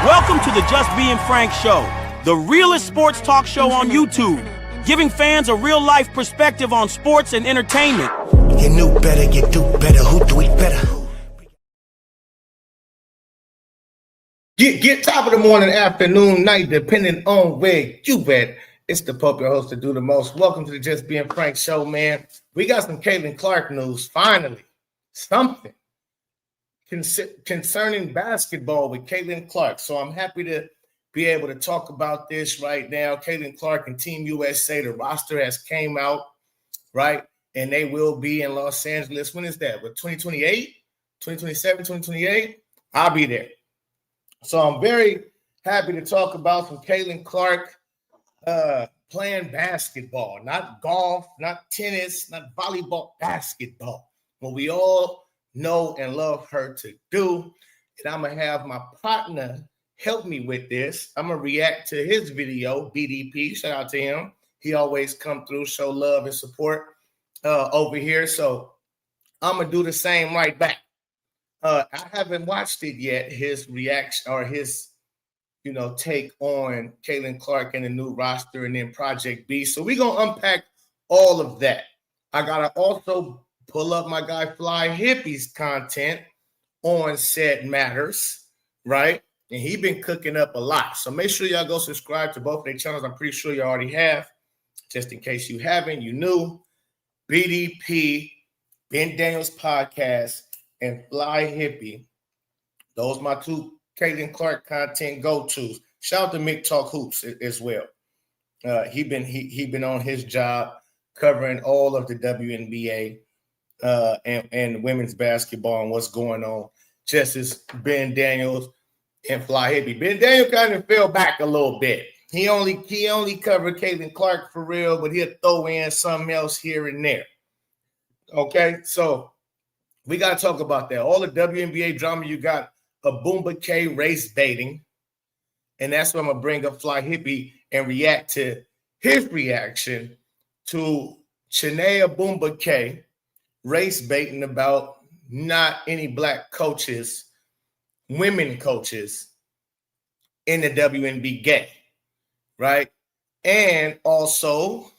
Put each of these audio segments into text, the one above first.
Welcome to the Just Being Frank Show, the realest sports talk show on YouTube, giving fans a real-life perspective on sports and entertainment. You knew better, you do better, who do it better? Get top of the morning, afternoon, night, depending on where you at. It's the Pope, your host, to do the most. Welcome to the Just Being Frank Show, man. We got some Caitlin Clark news, finally. Something concerning basketball with Caitlin Clark. So I'm happy to be able to talk about this right now. Caitlin Clark and Team USA, the roster has came out, right? And they will be in Los Angeles. When is that? With 2028, 2027, 2028? I'll be there. So I'm very happy to talk about some Caitlin Clark playing basketball, not golf, not tennis, not volleyball, basketball. What we all know and love her to do. And I'm going to have my partner help me with this. I'm going to react to his video, BDP. Shout out to him. He always come through, show love and support over here. So I'm going to do the same right back. I haven't watched it yet, his reaction or his, take on Caitlin Clark and the new roster and then Project B. So we're going to unpack all of that. I got to also pull up my guy Fly Hippie's content on Said Matters, right? And he been cooking up a lot. So make sure y'all go subscribe to both their channels. I'm pretty sure you already have. Just in case you haven't, you knew. BDP, Ben Daniels Podcast, and Fly Hippie. Those my two Caitlin Clark content go-tos. Shout out to Mick Talk Hoops as well. He been on his job covering all of the WNBA and women's basketball and what's going on. Just as Ben Daniels and Fly Hippie. Ben Daniels kind of fell back a little bit. He only covered Caitlin Clark for real, but he'll throw in something else here and there. Okay, so we got to talk about that. All the WNBA drama, you got a Boomba K race baiting. And that's why I'm going to bring up Fly Hippie and react to his reaction to Chinea Boomba K race baiting about not any black coaches, women coaches in the WNBA, right? And also,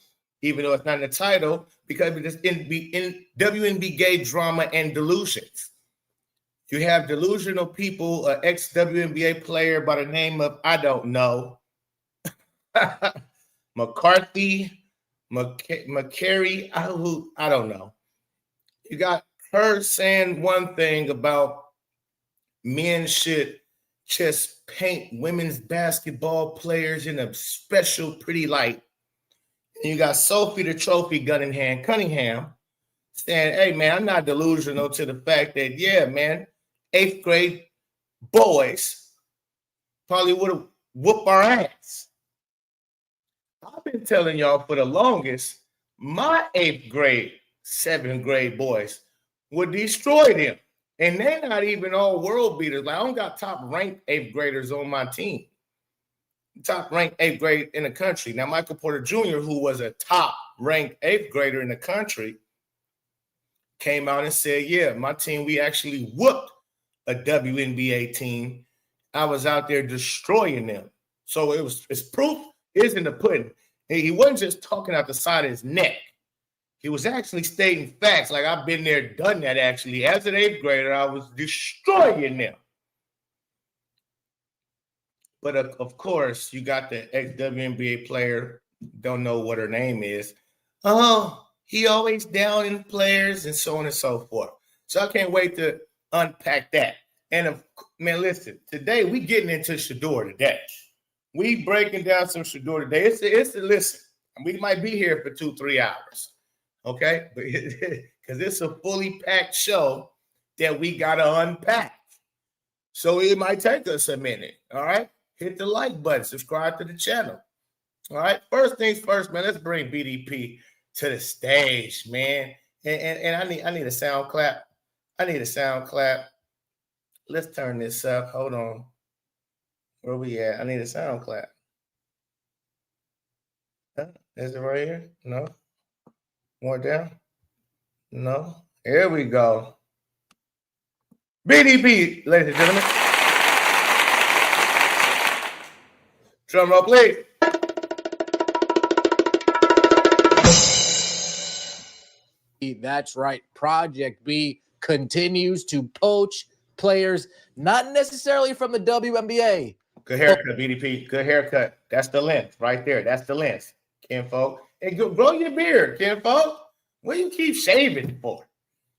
even though it's not in the title, because it's in WNBA drama and delusions. You have delusional people, an ex-WNBA player by the name of, I don't know, McCarthy, McCary, I don't know. You got her saying one thing about men should just paint women's basketball players in a special pretty light. And you got Sophie the Trophy gun in hand, Cunningham, saying, hey, man, I'm not delusional to the fact that, yeah, man, 8th grade boys probably would have whooped our ass. I've been telling y'all for the longest, my 8th grade, 7th grade boys would destroy them. And they're not even all world beaters. Like, I don't got top-ranked 8th graders on my team. Top-ranked 8th grade in the country. Now, Michael Porter Jr., who was a top-ranked 8th grader in the country, came out and said, yeah, my team, we actually whooped a WNBA team. I was out there destroying them. So it's proof is in the pudding. He wasn't just talking out the side of his neck. He was actually stating facts. Like, I've been there, done that actually. As an 8th grader, I was destroying them. But of course, you got the ex-WNBA player, don't know what her name is. Oh, he always down in players and so on and so forth. So I can't wait to unpack that. And man, listen, today we getting into SHADUER today. We breaking down some SHADUER today. It's a listen. We might be here for 2-3 hours, okay? Because it's a fully packed show that we gotta unpack. So it might take us a minute. All right, hit the like button, subscribe to the channel. All right, first things first, man. Let's bring BDP to the stage, man. And I need a sound clap. I need a sound clap. Let's turn this up. Hold on. Where we at? I need a sound clap. Is it right here? No. More down? No. Here we go. BDP, ladies and gentlemen. Drum roll, please. That's right. Project B continues to poach players, not necessarily from the WNBA. Good haircut, BDP. Good haircut. That's the length right there. That's the length, kinfolk. And grow your beard, kinfolk. What do you keep shaving for?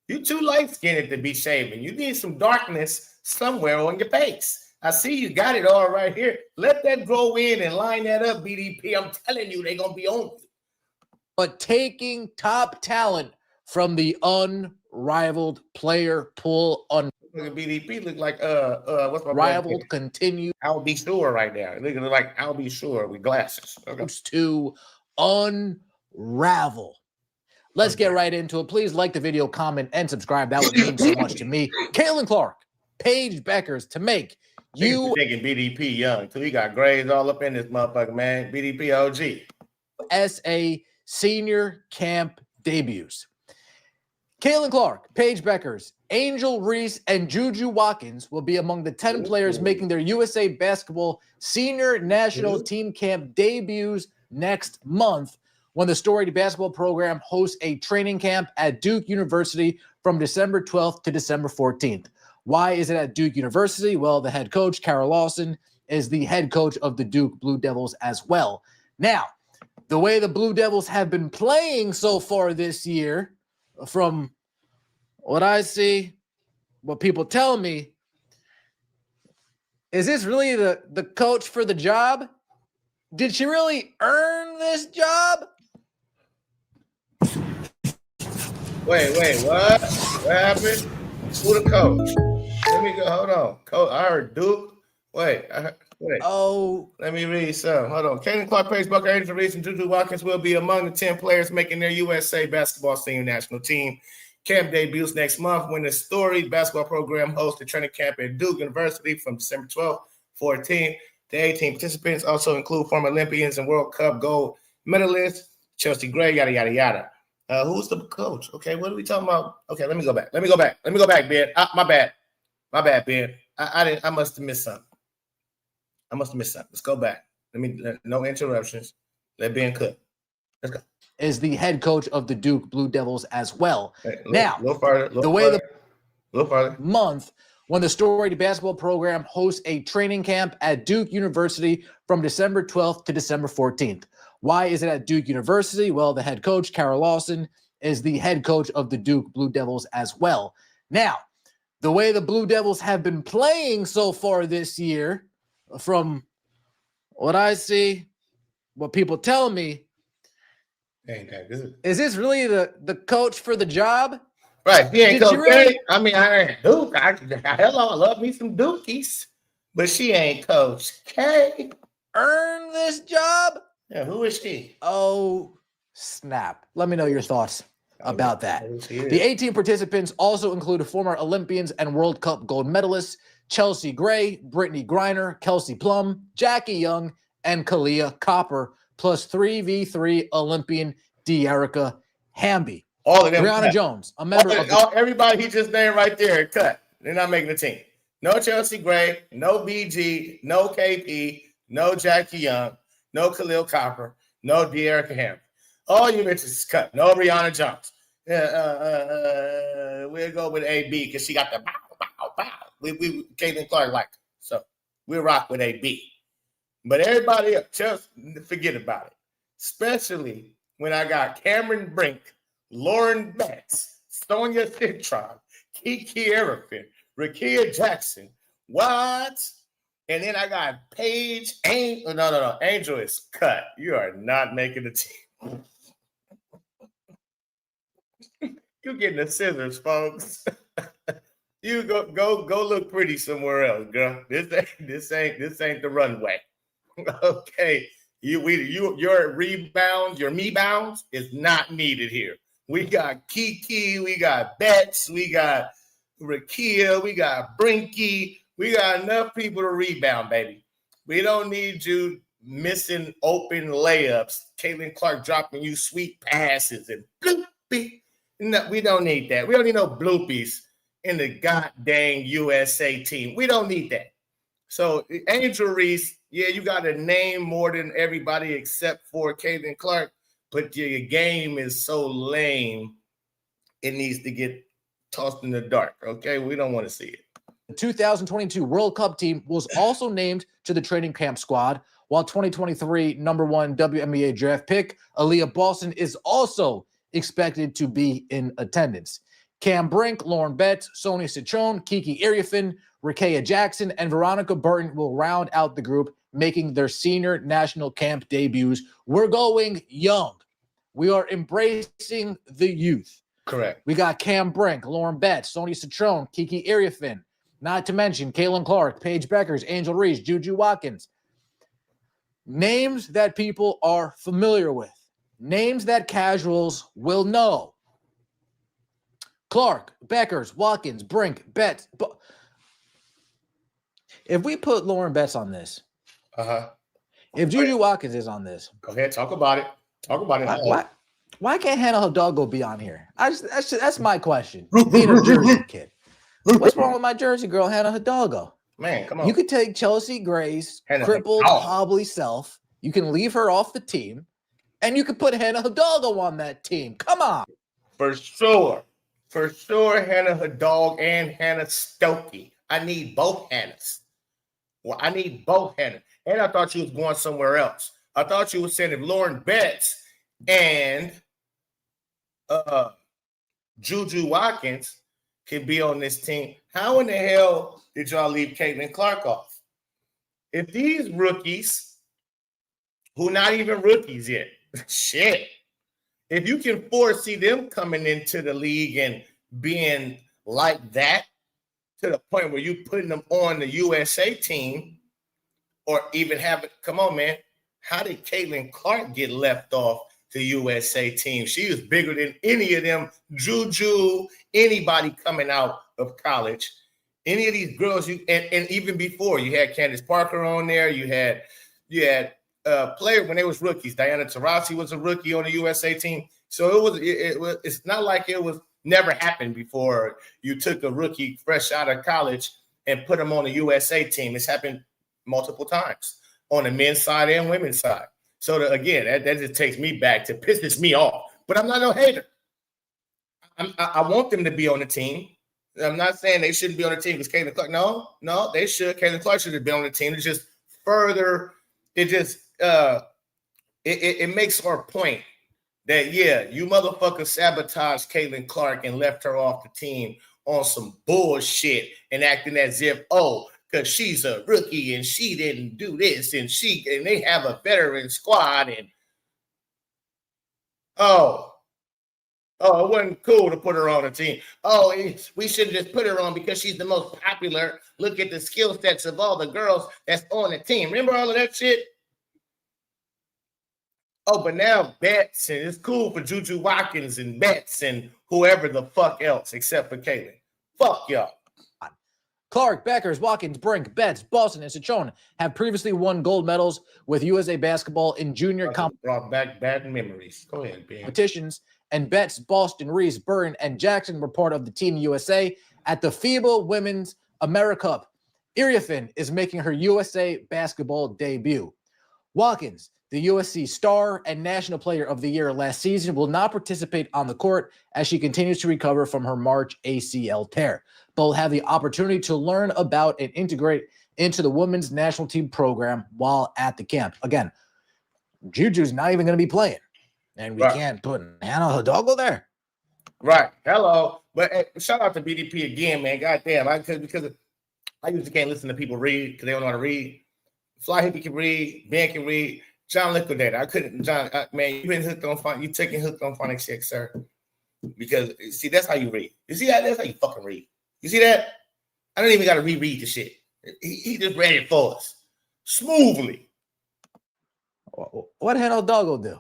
You too light-skinned to be shaving. You need some darkness somewhere on your face. I see you got it all right here. Let that grow in and line that up, BDP. I'm telling you, they're going to be on you. But taking top talent from the unrivaled player pool, Look at BDP. Look like what's my unrivaled continue. I'll be sure right now. Look like I'll be sure with glasses. Okay. To unravel. Let's get right into it. Please like the video, comment, and subscribe. That would mean so much to me. Caitlin Clark, Paige Beckers to make you taking BDP young. So he got grades all up in this motherfucker, man. BDP OG. SA senior camp debuts. Caitlin Clark, Paige Beckers, Angel Reese, and Juju Watkins will be among the 10 players making their USA Basketball Senior National Team Camp debuts next month when the storied basketball program hosts a training camp at Duke University from December 12th to December 14th. Why is it at Duke University? Well, the head coach, Kara Lawson, is the head coach of the Duke Blue Devils as well. Now, the way the Blue Devils have been playing so far this year, from what I see, what people tell me, is this really the coach for the job? Did she really earn this job? Wait, what? What happened? Who the coach? Let me go. Hold on. Coach, I heard Duke. Wait. Oh. Let me read some. Hold on. Caitlin Clark, Paige Bucker, Angel Reese, and Juju Watkins will be among the 10 players making their USA Basketball Senior National Team camp debuts next month when the storied basketball program hosts a training camp at Duke University from December 12th, 14th. The 18 participants also include former Olympians and World Cup gold medalists, Chelsea Gray, yada, yada, yada. Who's the coach? Okay, what are we talking about? Okay, let me go back, Ben. My bad, Ben. I must have missed something. Let's go back. No interruptions. Let Ben cook. Let's go. Is the head coach of the Duke Blue Devils as well. Now, month when the storied basketball program hosts a training camp at Duke University from December 12th to December 14th. Why is it at Duke University? Well, the head coach, Kara Lawson, is the head coach of the Duke Blue Devils as well. Now, the way the Blue Devils have been playing so far this year, from what I see, what people tell me, ain't that good. Is this really the coach for the job? Right. He ain't coach. Really? I mean, I ain't Duke. Hello, I love me some Dukies. But she ain't Coach K. Earn this job? Yeah, who is she? Oh, snap. Let me know your thoughts about that. The 18 participants also include former Olympians and World Cup gold medalists Chelsea Gray, Brittany Griner, Kelsey Plum, Jackie Young, and Kalia Copper, plus 3v3 Olympian De'Erica Hamby. All of them. Brianna cut. Jones, a member of everybody he just named right there, cut. They're not making the team. No Chelsea Gray, no BG, no KP, no Jackie Young, no Khalil Copper, no De'Erica Hamby. All you bitches is cut. No Brianna Jones. We'll go with AB because she got the bow. We Caitlin Clark like her. So we'll rock with AB. But everybody else, just forget about it. Especially when I got Cameron Brink, Lauren Betts, Sonia Citron, Kiki Erafin, Rakia Jackson. What? And then I got Paige. No. Angel is cut. You are not making the team. You're getting the scissors, folks. You go look pretty somewhere else, girl. This ain't the runway. Okay. Your rebounds, your me-bounds is not needed here. We got Kiki, we got Betts, we got Rakia, we got Brinky. We got enough people to rebound, baby. We don't need you missing open layups. Caitlin Clark dropping you sweet passes and bloopy. No, we don't need that. We don't need no bloopies in the goddamn USA team. We don't need that. So Angel Reese, Yeah, you got a name more than everybody except for Caitlin Clark, but your game is so lame, it needs to get tossed in the dark, okay? We don't want to see it. The 2022 World Cup team was also named to the training camp squad, while 2023 number 1 WNBA draft pick Aaliyah Boston is also expected to be in attendance. Cam Brink, Lauren Betts, Sonia Citrone, Kiki Iriefin, Rakea Jackson, and Veronica Burton will round out the group, making their senior national camp debuts. We're going young. We are embracing the youth. Correct. We got Cam Brink, Lauren Betts, Sonia Citrone, Kiki Iriefin, not to mention Caitlin Clark, Paige Beckers, Angel Reese, Juju Watkins. Names that people are familiar with. Names that casuals will know. Clark, Beckers, Watkins, Brink, Betts. If we put Lauren Betts on this, if Juju Watkins is on this, go ahead, talk about it. Talk about it. Why can't Hannah Hidalgo be on here? That's my question. Being a Jersey kid. What's wrong with my Jersey girl, Hannah Hidalgo? Man, come on. You could take Chelsea Gray's crippled, hobbly self. You can leave her off the team, and you can put Hannah Hidalgo on that team. Come on. For sure. For sure, Hannah Hidalgo and Hannah Stokey. I need both Hannahs. Well, I need both Hannah. And I thought you was going somewhere else. I thought you were saying if Lauren Betts and Juju Watkins can be on this team, how in the hell did y'all leave Caitlin Clark off? If these rookies, who not even rookies yet, shit, if you can foresee them coming into the league and being like that to the point where you putting them on the USA team or even have it, come on, man. How did Caitlin Clark get left off the USA team? She was bigger than any of them. Juju, anybody coming out of college, any of these girls, and even before, you had Candace Parker on there. You had player when they was rookies. Diana Taurasi was a rookie on the USA team. So it's not like it was never happened before. You took a rookie fresh out of college and put them on the USA team. It's happened multiple times on the men's side and women's side. So again, that just takes me back to pisses me off. But I'm not no hater. I want them to be on the team. I'm not saying they shouldn't be on the team because Caitlin Clark. No, they should. Caitlin Clark should have been on the team. It's just further. It just it makes our point that you motherfuckers sabotaged Caitlin Clark and left her off the team on some bullshit and acting as if because she's a rookie and she didn't do this and they have a veteran squad and it wasn't cool to put her on the team. We should just put her on because she's the most popular. Look at the skill sets of all the girls that's on the team. Remember all of that shit? But now Betts, and it's cool for Juju Watkins and Betts and whoever the fuck else except for Caitlin. Fuck y'all. Clark, Beckers, Watkins, Brink, Betts, Boston, and Citrone have previously won gold medals with USA basketball in junior brought back bad memories. Go ahead, Ben. Competitions, and Betts, Boston, Reese, Burton, and Jackson were part of the Team USA at the FIBA Women's America Cup. Iriefin is making her USA basketball debut. Watkins, the USC star and National Player of the Year last season, will not participate on the court as she continues to recover from her March ACL tear, but will have the opportunity to learn about and integrate into the women's national team program while at the camp. Again, Juju's not even going to be playing, and we can't put Hannah Hidalgo there. Right. Hello. But shout out to BDP again, man. Goddamn. Because I usually can't listen to people read because they don't know how to read. Fly Hippie can read. Ben can read. John Liquidator. I couldn't. John, man, you've been hooked on phonics. You're taking hooked on phonics shit, sir. Because, see, that's how you read. You see that? That's how you fucking read. You see that? I don't even got to reread the shit. He just read it for us. Smoothly. What Hannah Hidalgo do?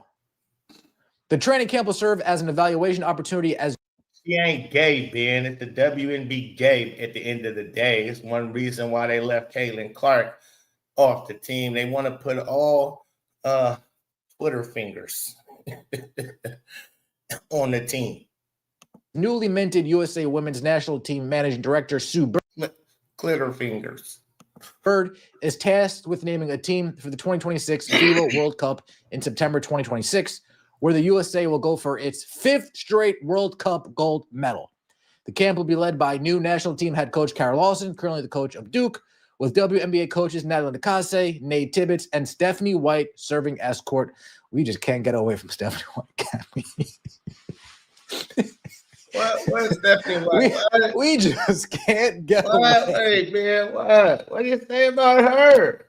The training camp will serve as an evaluation opportunity as she ain't gay, Ben. It's the WNBA gay at the end of the day. It's one reason why they left Caitlin Clark off the team. They want to put all Twitter fingers on the team. Newly minted USA Women's National Team Managing Director Sue Clitter fingers. Bird is tasked with naming a team for the 2026 FIBA World Cup in September 2026, where the USA will go for its 5th straight World Cup gold medal. The camp will be led by new national team head coach Kara Lawson, currently the coach of Duke, with WNBA coaches Natalie Nakase, Nate Tibbetts, and Stephanie White serving as court. We just can't get away from Stephanie White, can we? What is Stephanie White? We just can't get away. Hey, man, what do you say about her?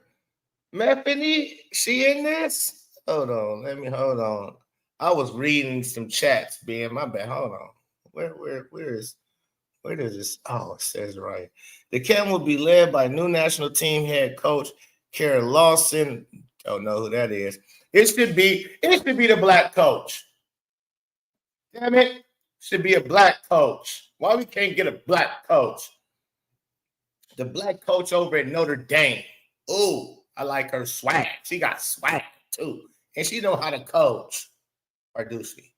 Methany, she in this? Hold on. I was reading some chats, Ben. My bad. Hold on. Where does this? Oh, it says right. The camp will be led by new national team head coach Kara Lawson. Don't know who that is. It should be the black coach. Damn it. Should be a black coach. Why we can't get a black coach? The black coach over at Notre Dame. Ooh, I like her swag. She got swag too. And she know how to coach. Or do she?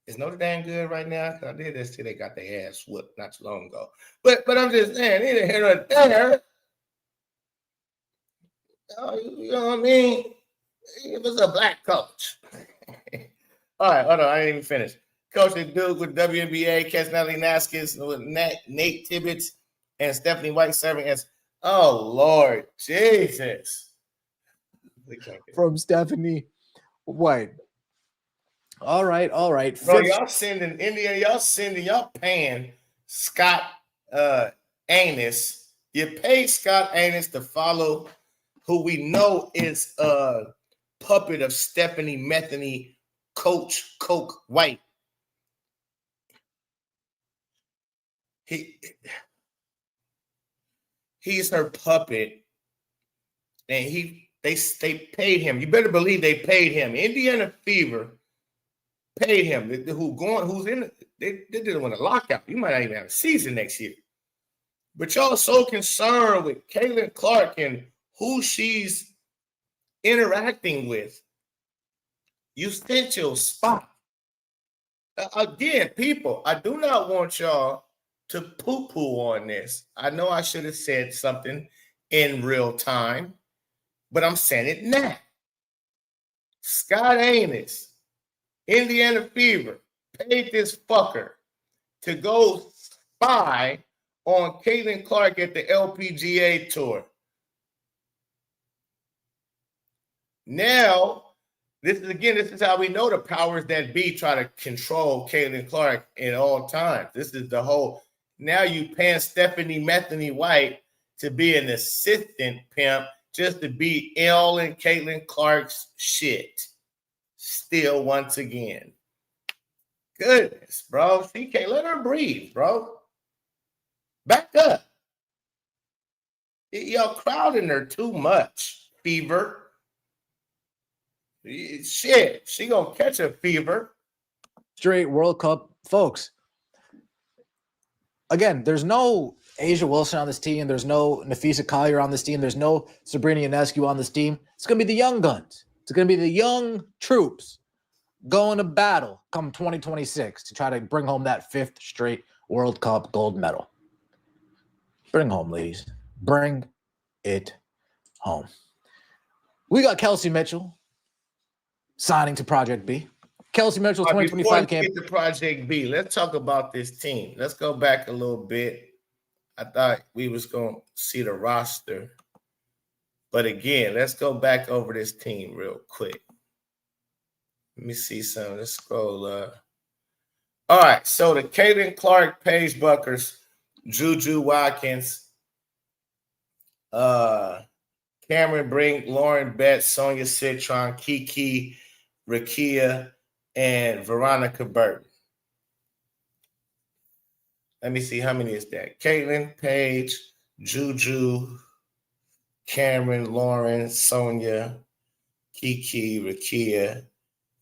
Is Notre Dame good right now? Because I did this till they got their ass whooped not too long ago. But I'm just saying, neither here nor there. Oh, you know what I mean? It was a black coach. All right, hold on. I didn't even finish. Coach at Duke with WNBA, Natalie Naskis with Nate Tibbetts and Stephanie White serving as, oh, Lord Jesus. From Stephanie White. All right. Bro, y'all sending Indiana, y'all paying Scott Anus. You paid Scott Anus to follow who we know is a puppet of Stephanie Metheny, Coach Coke White. He's her puppet, and they paid him. You better believe they paid him. Indiana Fever paid him. They didn't want a lockout. You might not even have a season next year. But y'all so concerned with Caitlin Clark and who she's interacting with. You sent your spot. Again, people, I do not want y'all to poo-poo on this. I know I should have said something in real time, but I'm saying it now. Scott Anus, Indiana Fever, paid this fucker to go spy on Caitlin Clark at the LPGA tour. Now, this is how we know the powers that be try to control Caitlin Clark at all times. This is the whole. Now you paying Stephanie Metheny White to be an assistant pimp just to be ill in Caitlin Clark's shit. Still, once again. Goodness, bro. She can't let her breathe, bro. Back up. Y'all crowding her too much, Fever. Shit, she gonna catch a fever. Straight World Cup, folks. Again, there's no Asia Wilson on this team. There's no Nafisa Collier on this team. There's no Sabrina Ionescu on this team. It's going to be the young guns. It's going to be the young troops going to battle come 2026 to try to bring home that 5th straight World Cup gold medal. Bring home, ladies. Bring it home. We got Kelsey Mitchell signing to Project B. Kelsey Mitchell, 2025 camp. Get to Project B. Let's talk about this team. Let's go back a little bit. I thought we was going to see the roster. But again, let's go back over this team real quick. Let me see some. Let's scroll up. All right, so the Caitlin Clark, Paige Buckers, Juju Watkins, Cameron Brink, Lauren Betts, Sonia Citron, Kiki, Rakia, and Veronica Burton. Let me see, how many is that? Caitlin, Paige, Juju, Cameron, Lauren, Sonia, Kiki, Rakia,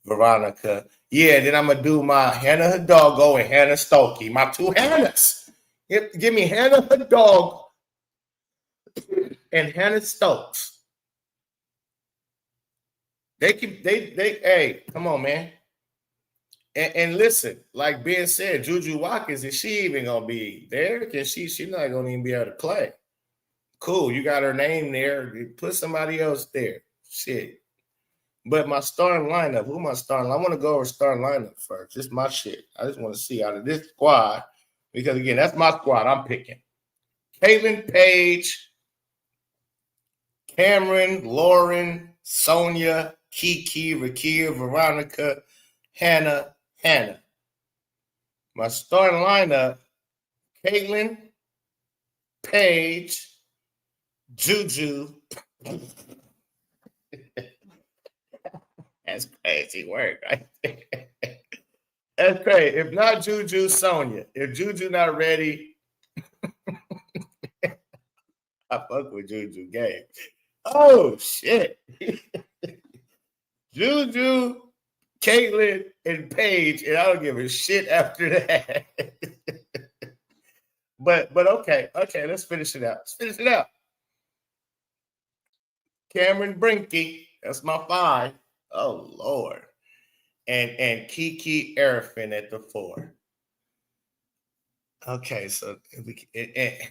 Veronica. Yeah, then I'm going to do my Hannah Hidalgo and Hannah Stokey. My 2 Hannahs. Give me Hannah Hidalgo and Hannah Stokes. Hey, come on, man. And listen, like Ben said, Juju Watkins, is she even going to be there? Because she's not going to even be able to play. Cool, you got her name there. Put somebody else there. Shit. But my starting lineup, who am I starting? I want to go over starting lineup first. Just my shit. I just want to see out of this squad, because again, that's my squad I'm picking. Caitlin, Paige, Cameron, Lauren, Sonia, Kiki, Rakia, Veronica, Hannah. My starting lineup, Caitlin, Paige, Juju. That's crazy work, right? That's crazy. If not Juju, Sonia. If Juju not ready, I fuck with Juju game. Oh shit. Juju, Caitlin, and Paige, and I don't give a shit after that. but okay, let's finish it out. Cameron Brinky, that's my 5. Oh Lord. And Kiki Arafin at the 4. Okay, so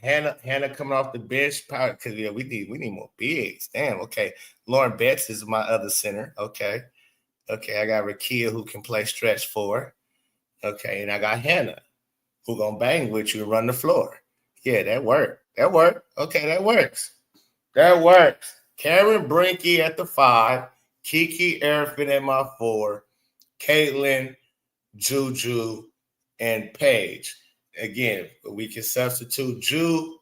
Hannah coming off the bench, because we need more bigs. Damn. Okay, Lauren Betts is my other center. Okay, I got Rakia who can play stretch 4. Okay, and I got Hannah who gonna bang with you and run the floor. Yeah, that worked. Okay, that works. Karen Brinky at the 5, Kiki Arafin at my 4, Caitlin, Juju, and Paige. Again, we can substitute Ju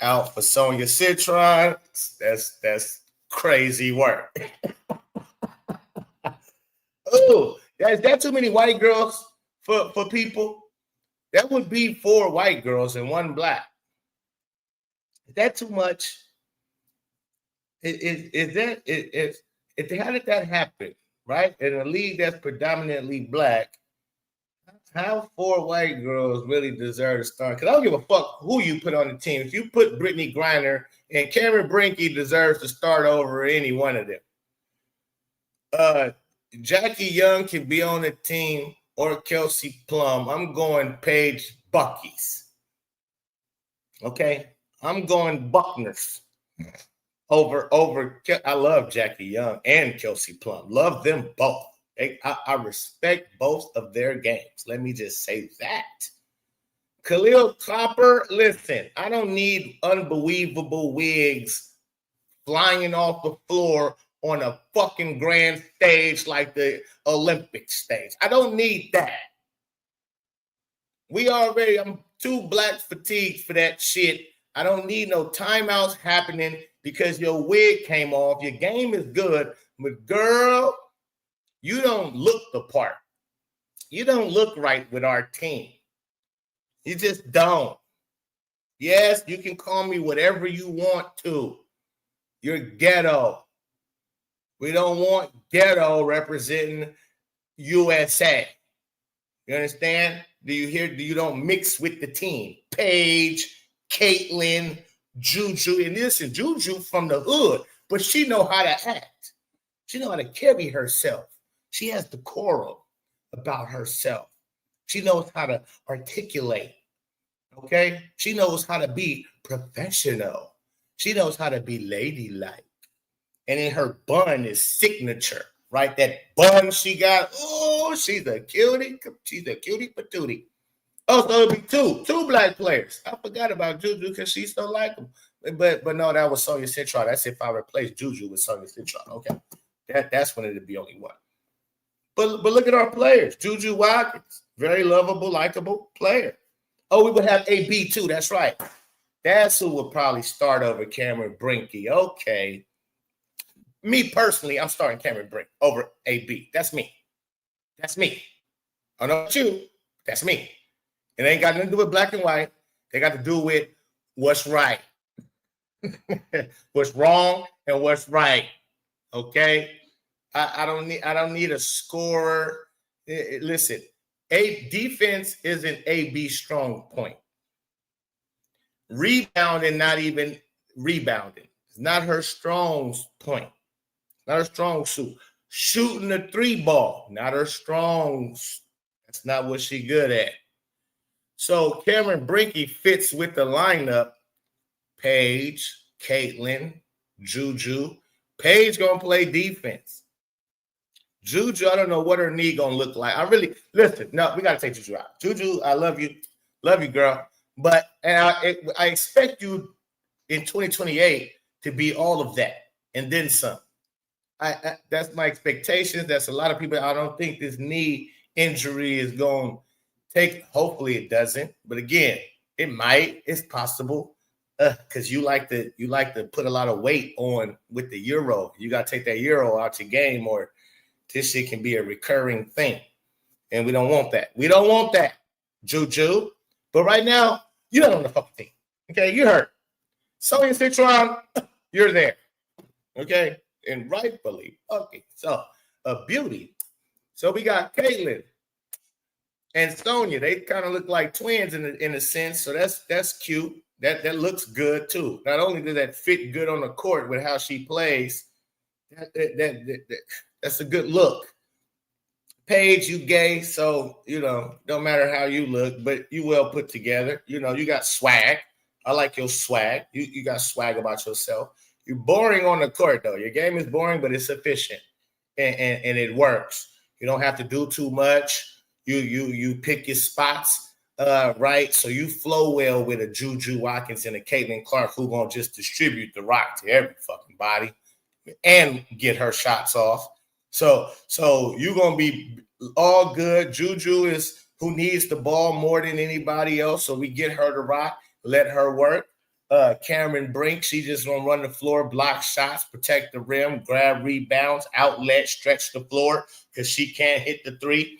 out for Sonia Citron. That's crazy work. Oh, is that too many white girls for people? That would be 4 white girls and 1 black. Is that too much? How did that happen? Right? In a league that's predominantly black, how 4 white girls really deserve to start? Because I don't give a fuck who you put on the team. If you put Brittany Griner and Cameron Brinky deserves to start over any one of them. Jackie Young can be on the team, or Kelsey Plum. I'm going Paige Buckies. Okay? I'm going Buckners over. I love Jackie Young and Kelsey Plum. Love them both. I respect both of their games. Let me just say that. Khalil Copper, listen, I don't need unbelievable wigs flying off the floor on a fucking grand stage like the Olympic stage. I don't need that. I'm too black fatigued for that shit. I don't need no timeouts happening because your wig came off. Your game is good, but girl, you don't look the part. You don't look right with our team. You just don't. Yes, you can call me whatever you want to. You're ghetto. We don't want ghetto representing USA. You understand? Do you don't mix with the team? Paige, Caitlin, Juju. And listen, Juju from the hood, but she know how to act. She know how to carry herself. She has decorum about herself. She knows how to articulate, okay? She knows how to be professional. She knows how to be ladylike. And in her bun is signature, right? That bun she got, oh, she's a cutie. She's a cutie patootie. Oh, so it'll be two black players. I forgot about Juju because she still like them. But no, that was Sonia Citron. That's if I replace Juju with Sonia Citron. Okay. That's when it'll be only one. But look at our players. Juju Watkins, very lovable, likable player. Oh, we would have AB too. That's right. That's who would probably start over Cameron Brinky. Okay. Me personally, I'm starting Cameron Brink over AB. That's me. I don't know about you. That's me. It ain't got nothing to do with black and white. They got to do with what's right. What's wrong and what's right. Okay? I don't need a scorer. Listen, defense isn't AB's strong point. Rebounding, not even rebounding. It's not her strong point. Not her strong suit. Shooting the 3 ball, not her strong. That's not what she good at. So Cameron Brinky fits with the lineup. Paige, Caitlin, Juju. Paige gonna play defense. Juju, I don't know what her knee gonna look like. Listen. No, we gotta take Juju out. Juju, I love you, girl. But I expect you in 2028 to be all of that and then some. That's my expectations. That's a lot of people. I don't think this knee injury is going to take. Hopefully, it doesn't. But again, it might. It's possible because you like to put a lot of weight on with the euro. You got to take that euro out your game, or this shit can be a recurring thing, and we don't want that. We don't want that, Juju. But right now, you're not on the fucking team. Okay, you hurt. Sonya Citron, you're there. Okay, and rightfully. Okay, so a beauty. So we got Caitlin and Sonya. They kind of look like twins in a sense. So that's cute. That looks good too. Not only does that fit good on the court with how she plays, that's a good look. Paige, you gay, so don't matter how you look, but you well put together. You got swag. I like your swag. You got swag about yourself. You're boring on the court, though. Your game is boring, but it's efficient, and it works. You don't have to do too much. You pick your spots right, so you flow well with a Juju Watkins and a Caitlin Clark who gonna just distribute the rock to every fucking body and get her shots off. So you're gonna be all good. Juju is who needs the ball more than anybody else, so we get her to rock, let her work. Cameron Brink, she just gonna run the floor, block shots, protect the rim, grab rebounds, outlet, stretch the floor because she can't hit the three.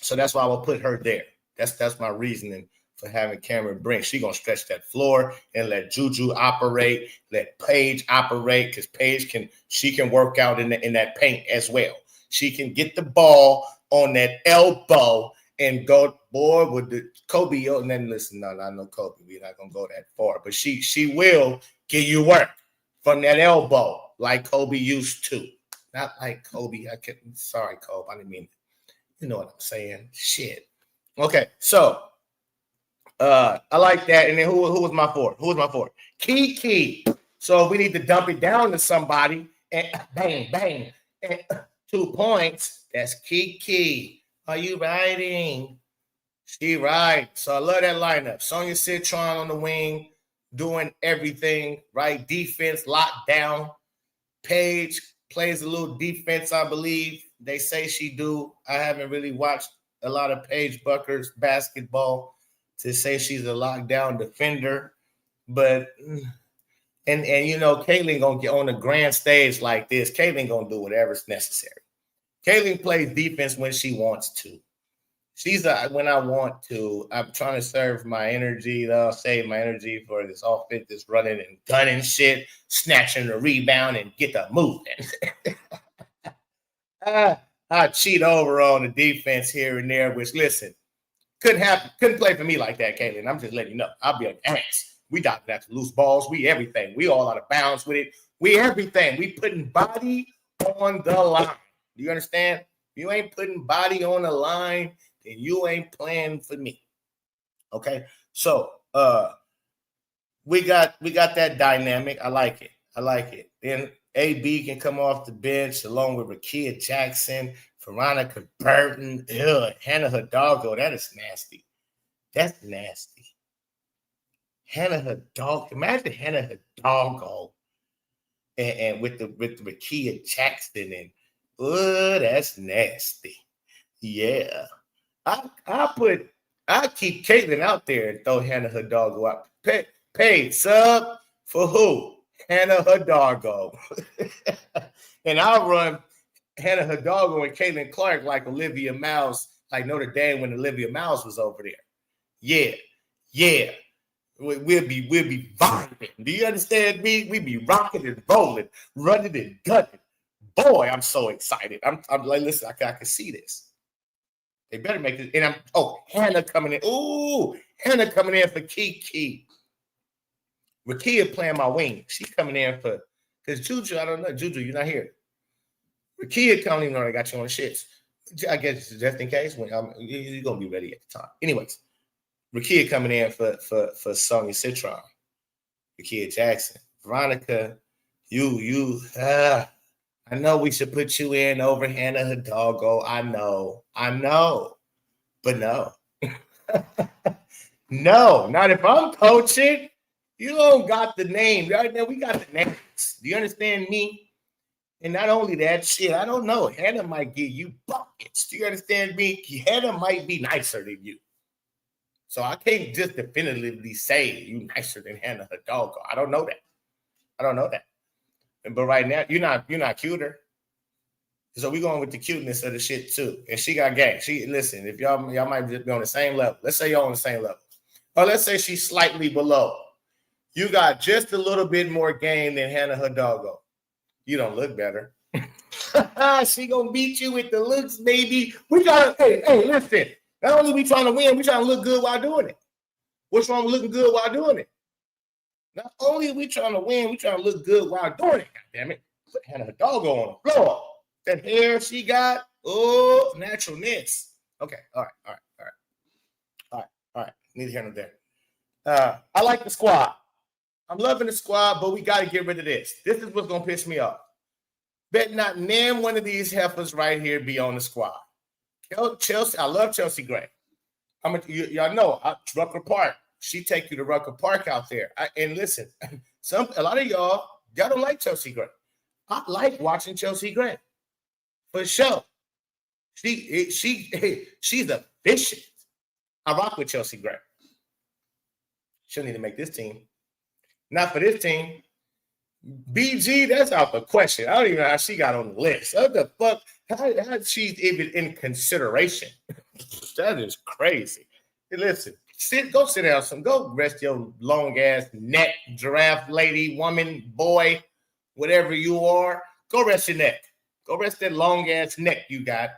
So that's why I will put her there. That's my reasoning for having Cameron Brink. She gonna stretch that floor and let Juju operate, let Paige operate because Paige can work out in that paint as well. She can get the ball on that elbow and go, boy, with the Kobe. And then listen, no, I know Kobe. We're not gonna go that far, but she will give you work from that elbow like Kobe used to. Not like Kobe. Sorry, Kobe. I didn't mean it. You know what I'm saying? Shit. Okay, so I like that. And then who was my fourth? Who was my fourth? Kiki. So if we need to dump it down to somebody and bang, bang, and 2 points. That's Kiki. Are you riding? She right. So I love that lineup. Sonya Citron on the wing, doing everything right. Defense locked down. Paige plays a little defense, I believe. They say she do. I haven't really watched a lot of Paige Bucker's basketball to say she's a lockdown defender. But and Caitlin gonna get on the grand stage like this. Caitlin gonna do whatever's necessary. Caitlin plays defense when she wants to. She's when I want to. I'm trying to serve my energy, though, save my energy for this offense, this running and gunning shit, snatching the rebound and get the moving. I cheat over on the defense here and there, which, listen, couldn't play for me like that, Caitlin. I'm just letting you know. I'll be an ass. We got that loose balls. We everything. We all out of bounds with it. We everything. We putting body on the line. Do you understand? If you ain't putting body on the line, then you ain't playing for me. Okay? So we got that dynamic. I like it. Then AB can come off the bench along with Rakia Jackson, Veronica Burton, Hannah Hidalgo. That is nasty. That's nasty. Hannah Hidalgo. Imagine Hannah Hidalgo and with the Rakia Jackson and that's nasty. Yeah. I keep Caitlin out there and throw Hannah Hidalgo out. Paid sub for who? Hannah Hidalgo. And I'll run Hannah Hidalgo and Caitlin Clark like Olivia Miles, like Notre Dame when Olivia Miles was over there. Yeah. We'll be vibing. Do you understand me? We be rocking and rolling, running and gunning. Boy, I'm so excited. I'm like, listen, I can see this. They better make it. And Hannah coming in. Ooh, Hannah coming in for Kiki. Rakia playing my wing. She's coming in because Juju, I don't know. Juju, you're not here. Rakia don't even know I got you on the shits. I guess just in case when you're gonna be ready at the time. Anyways, Rakia coming in for Sonya Citron. the kid Jackson. Veronica, I know we should put you in over Hannah Hidalgo. I know. But no. No, not if I'm coaching. You don't got the name. Right now, we got the names. Do you understand me? And not only that, shit, I don't know. Hannah might give you buckets. Do you understand me? Hannah might be nicer than you. So I can't just definitively say you nicer than Hannah Hidalgo. I don't know that. But right now, you're not cuter. So we're going with the cuteness of the shit too. And she got game. Listen, if y'all might just be on the same level. Let's say y'all on the same level. Or let's say she's slightly below. You got just a little bit more game than Hannah Hidalgo. You don't look better. She gonna beat you with the looks, baby. We gotta, hey, listen. Not only we trying to win, we trying to look good while doing it. What's wrong with looking good while doing it? Not only are we trying to win, we trying to look good while doing it. God damn it. Put Hannah Hidalgo on the floor. That hair she got, naturalness. Okay, all right. Need to hear them there. I like the squad. I'm loving the squad, but we got to get rid of this. This is what's going to piss me off. Bet not name one of these heifers right here be on the squad. Chelsea, I love Chelsea Gray. Y'all know, Rucker Park. She take you to Rucker Park out there. And listen, a lot of y'all don't like Chelsea Gray. I like watching Chelsea Gray. For sure. She's efficient. I rock with Chelsea Gray. She'll need to make this team. Not for this team. BG, that's out the question. I don't even know how she got on the list. What the fuck? How she's even in consideration? That is crazy. Hey, listen, go sit down. Go rest your long ass neck, giraffe lady, woman, boy, whatever you are. Go rest your neck. Go rest that long ass neck you got.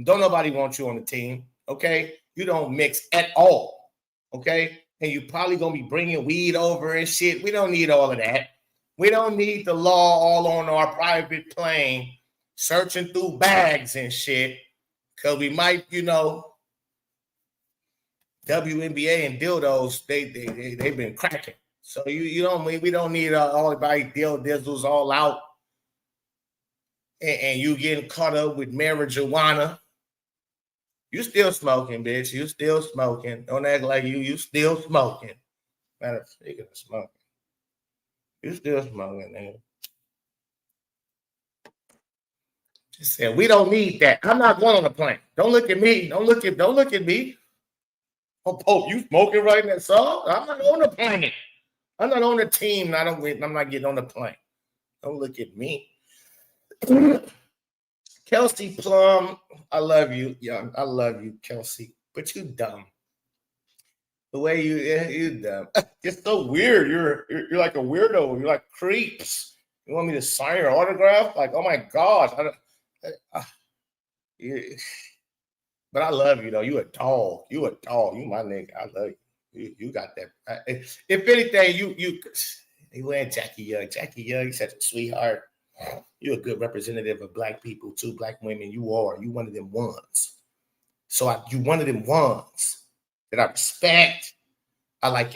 Don't nobody want you on the team. Okay, you don't mix at all. Okay. And you probably going to be bringing weed over and shit. We don't need all of that. We don't need the law all on our private plane searching through bags and shit because we might, WNBA and dildos, they've been cracking. So we don't need all everybody dizzles all out and you getting caught up with marijuana. You still smoking, bitch. You still smoking. Don't act like you still smoking. Matter of speaking of smoking. You still smoking, nigga. Just said we don't need that. I'm not going on the plane. Don't look at me. Don't look at me. Oh, you smoking right in that song? I'm not on the plane. I'm not on the team. I'm not getting on the plane. Don't look at me. Kelsey Plum, I love you, Kelsey, but you dumb. The way you dumb. It's so weird. You're like a weirdo. You're like creeps. You want me to sign your autograph? Like, oh my gosh. But I love you though. You a dog. You my nigga. I love you. You got that. If anything, you went Jackie Young. Jackie Young, you're such a sweetheart. You're a good representative of black people too, black women. You one of them ones. So you one of them ones that I respect. I like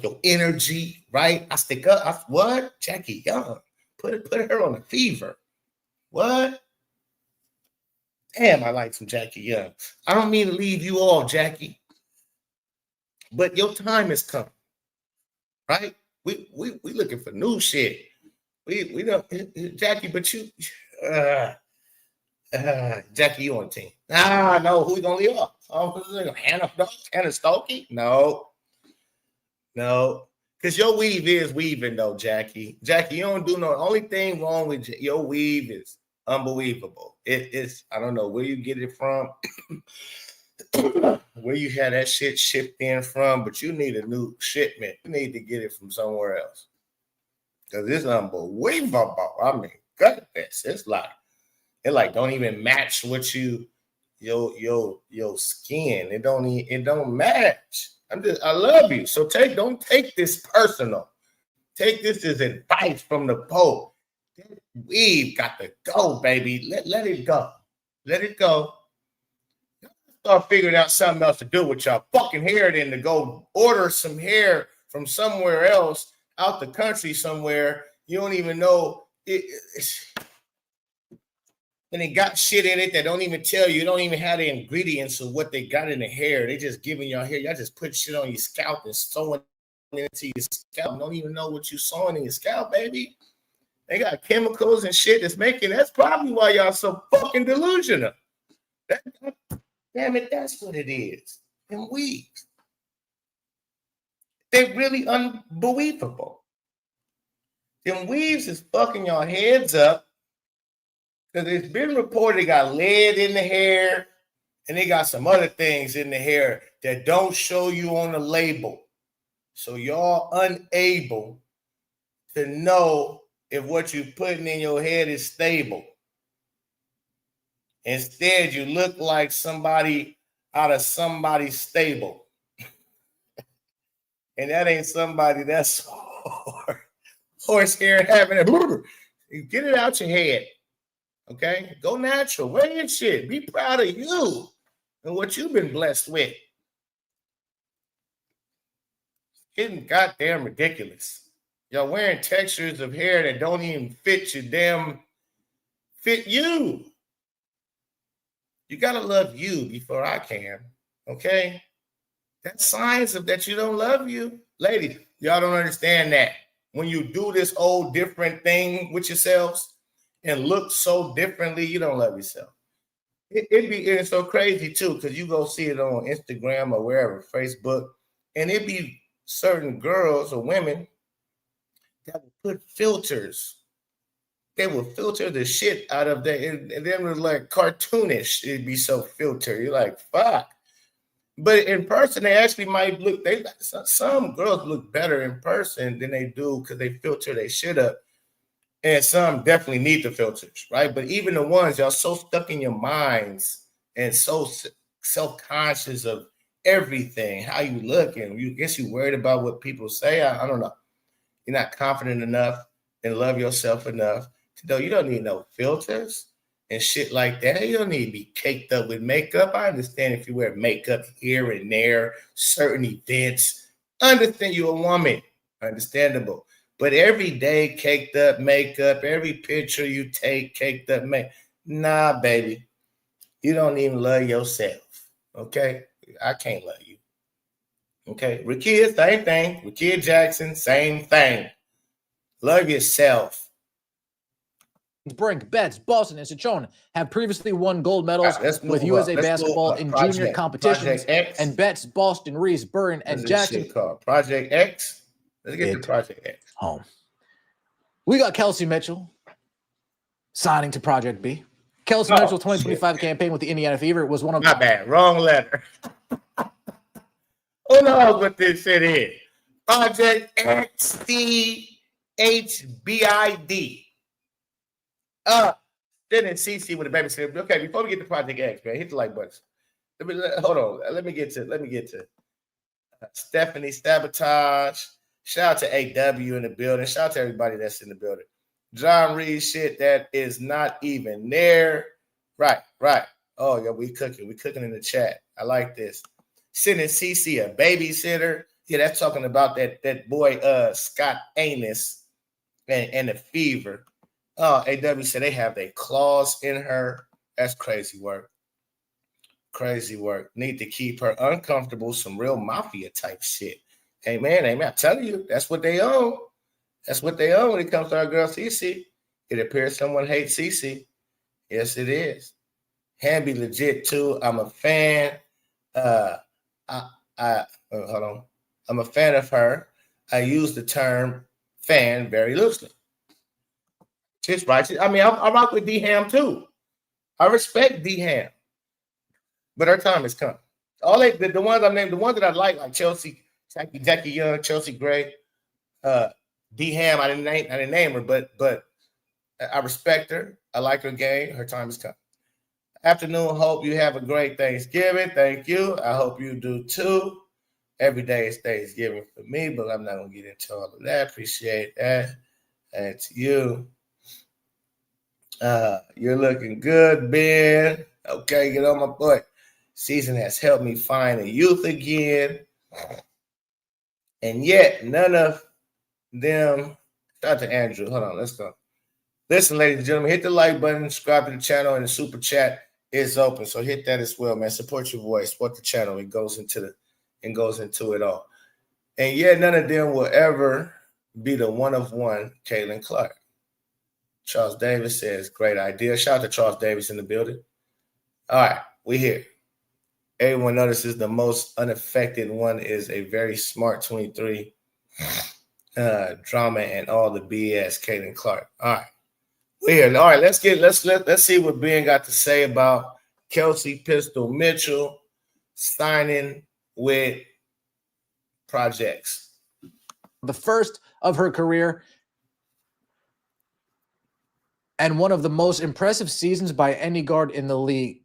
your energy, right? I stick up. What? Jackie Young. Put her on a fever. What? Damn, I like some Jackie Young. I don't mean to leave you all, Jackie. But your time has come. Right? We looking for new shit. We don't, Jackie, but you, Jackie, you on the team. No, who we gonna leave off? Hannah Stokey? No, because your weave is weaving though, Jackie. Jackie, you don't do no. Only thing wrong with your weave is unbelievable. It's I don't know where you get it from, where you had that shit shipped in from, but you need a new shipment. You need to get it from somewhere else. Because it's unbelievable. I mean, goodness, it's like don't even match what your skin. It don't match. I love you. So don't take this personal. Take this as advice from the Pope. We've got to go, baby. Let it go. Let it go. Start figuring out something else to do with y'all fucking hair than to go order some hair from somewhere else out the country somewhere. You don't even know it. And they got shit in it that don't even tell you. You don't even have the ingredients of what they got in the hair. They just giving your hair. Y'all just put shit on your scalp and sewing it into your scalp. Don't even know what you're sewing in your scalp, baby. They got chemicals and shit that's making. That's probably why y'all so fucking delusional. Damn it, that's what it is. And weaves. They're really unbelievable. Them weaves is fucking your heads up. Because it's been reported they got lead in the hair and they got some other things in the hair that don't show you on the label. So y'all unable to know if what you're putting in your head is stable. Instead, you look like somebody out of somebody's stable. And that ain't somebody, that's horsehair having a you get it out your head. Okay, go natural. Wear your shit. Be proud of you and what you've been blessed with. Getting goddamn ridiculous. Y'all wearing textures of hair that don't even fit you. You gotta love you before I can. Okay, that's signs of that you don't love you, ladies. Y'all don't understand that when you do this old different thing with yourselves. And look so differently, you don't love yourself. It's so crazy too, because you go see it on Instagram or wherever, Facebook, and it be certain girls or women that will put filters. They will filter the shit out of that, and then it was like cartoonish. It'd be so filtered. You're like, fuck. But in person, they actually might look. Some girls look better in person than they do because they filter their shit up. And some definitely need the filters, right? But even the ones y'all so stuck in your minds and so self-conscious of everything, how you look, and you guess you're worried about what people say. I don't know. You're not confident enough and love yourself enough to know you don't need no filters and shit like that. You don't need to be caked up with makeup. I understand if you wear makeup here and there, certain events. I understand you're a woman. Understandable. But every day, caked up makeup, every picture you take, caked up makeup. Nah, baby. You don't even love yourself. Okay? I can't love you. Okay? Rakia, same thing. Rakia Jackson, same thing. Love yourself. Brink, Betts, Boston, and Ciccone have previously won gold medals with USA basketball in junior competitions. And Betts, Boston, Reese, Burn, and Jackson. Project X. Let's get to Project X. Home. We got Kelsey Mitchell signing to Project B. Kelsey Mitchell's 2025 campaign with the Indiana Fever was one of my bad. Wrong letter. Who knows what this shit is? Project XTHBID. Then CC with a babysitter. Okay, before we get to Project X, man, hit the like button. Hold on. Let me get to Stephanie Sabotage. Shout out to AW in the building. Shout out to everybody that's in the building. John Reed shit that is not even there. Right. Oh, yeah, we cooking. We cooking in the chat. I like this. Sending CC a babysitter. Yeah, that's talking about that boy Scott Anus and the fever. Oh, AW said they have their claws in her. That's crazy work. Crazy work. Need to keep her uncomfortable. Some real mafia type shit. Amen. I'm telling you, that's what they own. That's what they own when it comes to our girl CC. It appears someone hates CC. Yes, it is. Hamby legit too. I'm a fan. Hold on. I'm a fan of her. I use the term fan very loosely. She's right. I mean, I rock with D-Ham too. I respect D-Ham. But her time has come. All the ones I named, the ones that I like Chelsea, Jackie Young, Chelsea Gray, D-Ham, I didn't name her, but I respect her. I like her game. Her time has come. Afternoon, hope you have a great Thanksgiving. Thank you. I hope you do too. Every day is Thanksgiving for me, but I'm not going to get into all of that. Appreciate that. And to you. You're looking good, Ben. Okay, get on my butt. Season has helped me find a youth again. And yet, none of them. Shout out to Andrew. Hold on, let's go. Listen, ladies and gentlemen, hit the like button, subscribe to the channel, and the super chat is open. So hit that as well, man. Support your voice, support the channel. It goes into it all. And yet none of them will ever be the one of one Caitlin Clark. Charles Davis says, great idea. Shout out to Charles Davis in the building. All right, we here. Everyone notices the most unaffected one is a very smart 23 drama and all the BS, Caitlin Clark. All right. We're here. All right, let's see what Ben got to say about Kelsey Pistol Mitchell signing with projects. The first of her career and one of the most impressive seasons by any guard in the league.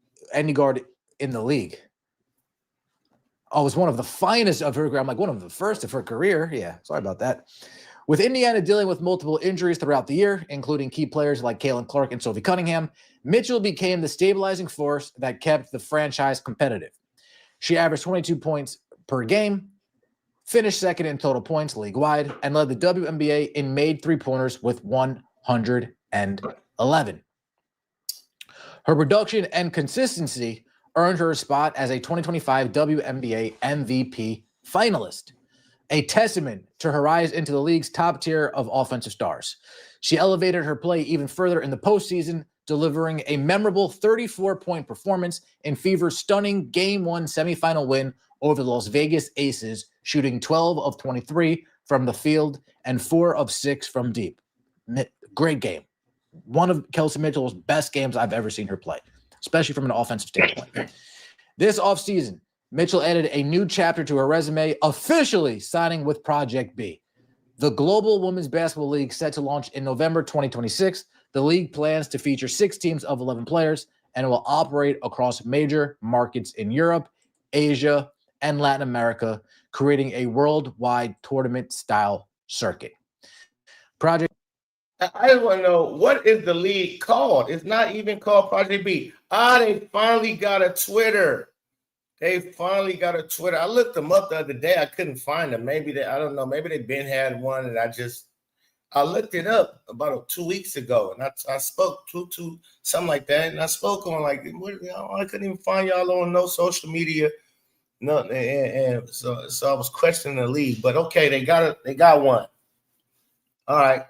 Oh, it was one of the finest of her career. I'm like, one of the first of her career. Yeah, sorry about that. With Indiana dealing with multiple injuries throughout the year, including key players like Caitlin Clark and Sophie Cunningham, Mitchell became the stabilizing force that kept the franchise competitive. She averaged 22 points per game, finished second in total points league-wide, and led the WNBA in made three-pointers with 111. Her production and consistency earned her a spot as a 2025 WNBA MVP finalist, a testament to her rise into the league's top tier of offensive stars. She elevated her play even further in the postseason, delivering a memorable 34-point performance in Fever's stunning Game 1 semifinal win over the Las Vegas Aces, shooting 12 of 23 from the field and 4 of 6 from deep. Great game. One of Kelsey Mitchell's best games I've ever seen her play, especially from an offensive standpoint. This offseason, Mitchell added a new chapter to her resume, officially signing with Project B. The Global Women's Basketball League set to launch in November 2026. The league plans to feature 6 teams of 11 players and will operate across major markets in Europe, Asia, and Latin America, creating a worldwide tournament-style circuit. Project. I just want to know, what is the league called? It's not even called Project B. They finally got a Twitter. I looked them up the other day. I couldn't find them. Maybe I don't know. Maybe they been had one, and I looked it up about 2 weeks ago, and I spoke to something like that, and I spoke on like, I couldn't even find y'all on no social media. No, and so I was questioning the league, but okay, they got one. All right.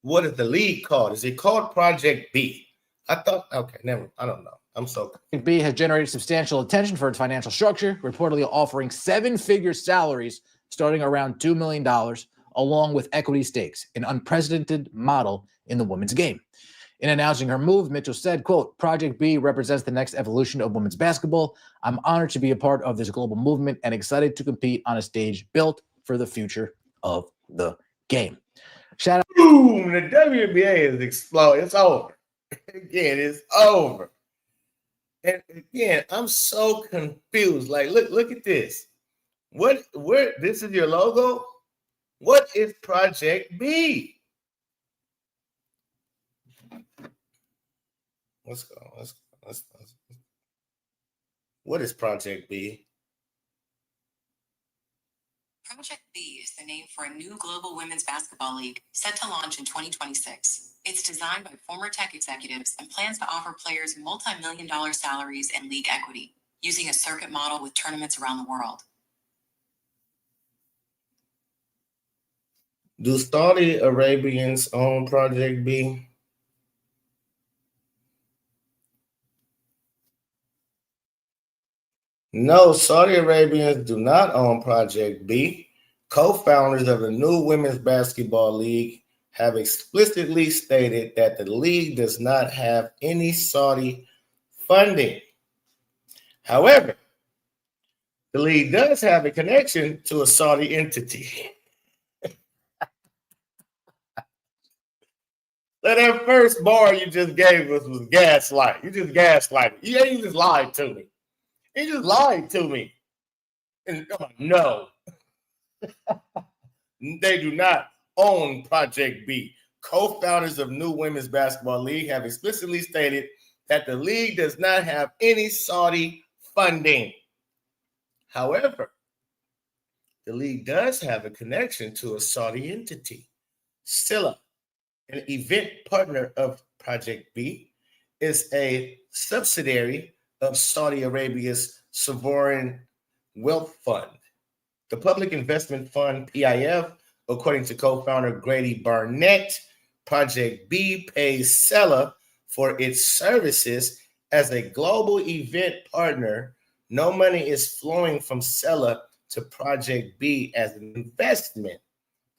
What is the league called? Is it called Project B? I thought, okay, never. I don't know. I'm so. Project B has generated substantial attention for its financial structure, reportedly offering 7-figure salaries starting around $2 million, along with equity stakes, an unprecedented model in the women's game. In announcing her move, Mitchell said, quote, Project B represents the next evolution of women's basketball. I'm honored to be a part of this global movement and excited to compete on a stage built for the future of the game. Shout out. Boom, the WNBA is exploding. It's over. Again, it's over. And again, I'm so confused. Like, look at this. Where this is your logo? What is Project B? Let's go. What is Project B? Project B is the name for a new global women's basketball league set to launch in 2026. It's designed by former tech executives and plans to offer players multi-million-dollar salaries and league equity, using a circuit model with tournaments around the world. Do Saudi Arabians own Project B? No, Saudi Arabians do not own Project B. Co-founders of the new Women's Basketball League have explicitly stated that the league does not have any Saudi funding. However, the league does have a connection to a Saudi entity. So that first bar you just gave us was gaslight. You just gaslighted. You just lied to me. You just lied to me. And no. They do not own Project B. Co-founders of New Women's Basketball League have explicitly stated that the league does not have any Saudi funding. However, the league does have a connection to a Saudi entity. Scylla, an event partner of Project B, is a subsidiary of Saudi Arabia's sovereign wealth fund. The Public Investment Fund, PIF, according to co-founder Grady Barnett, Project B pays Scylla for its services as a global event partner. No money is flowing from Scylla to Project B as an investment.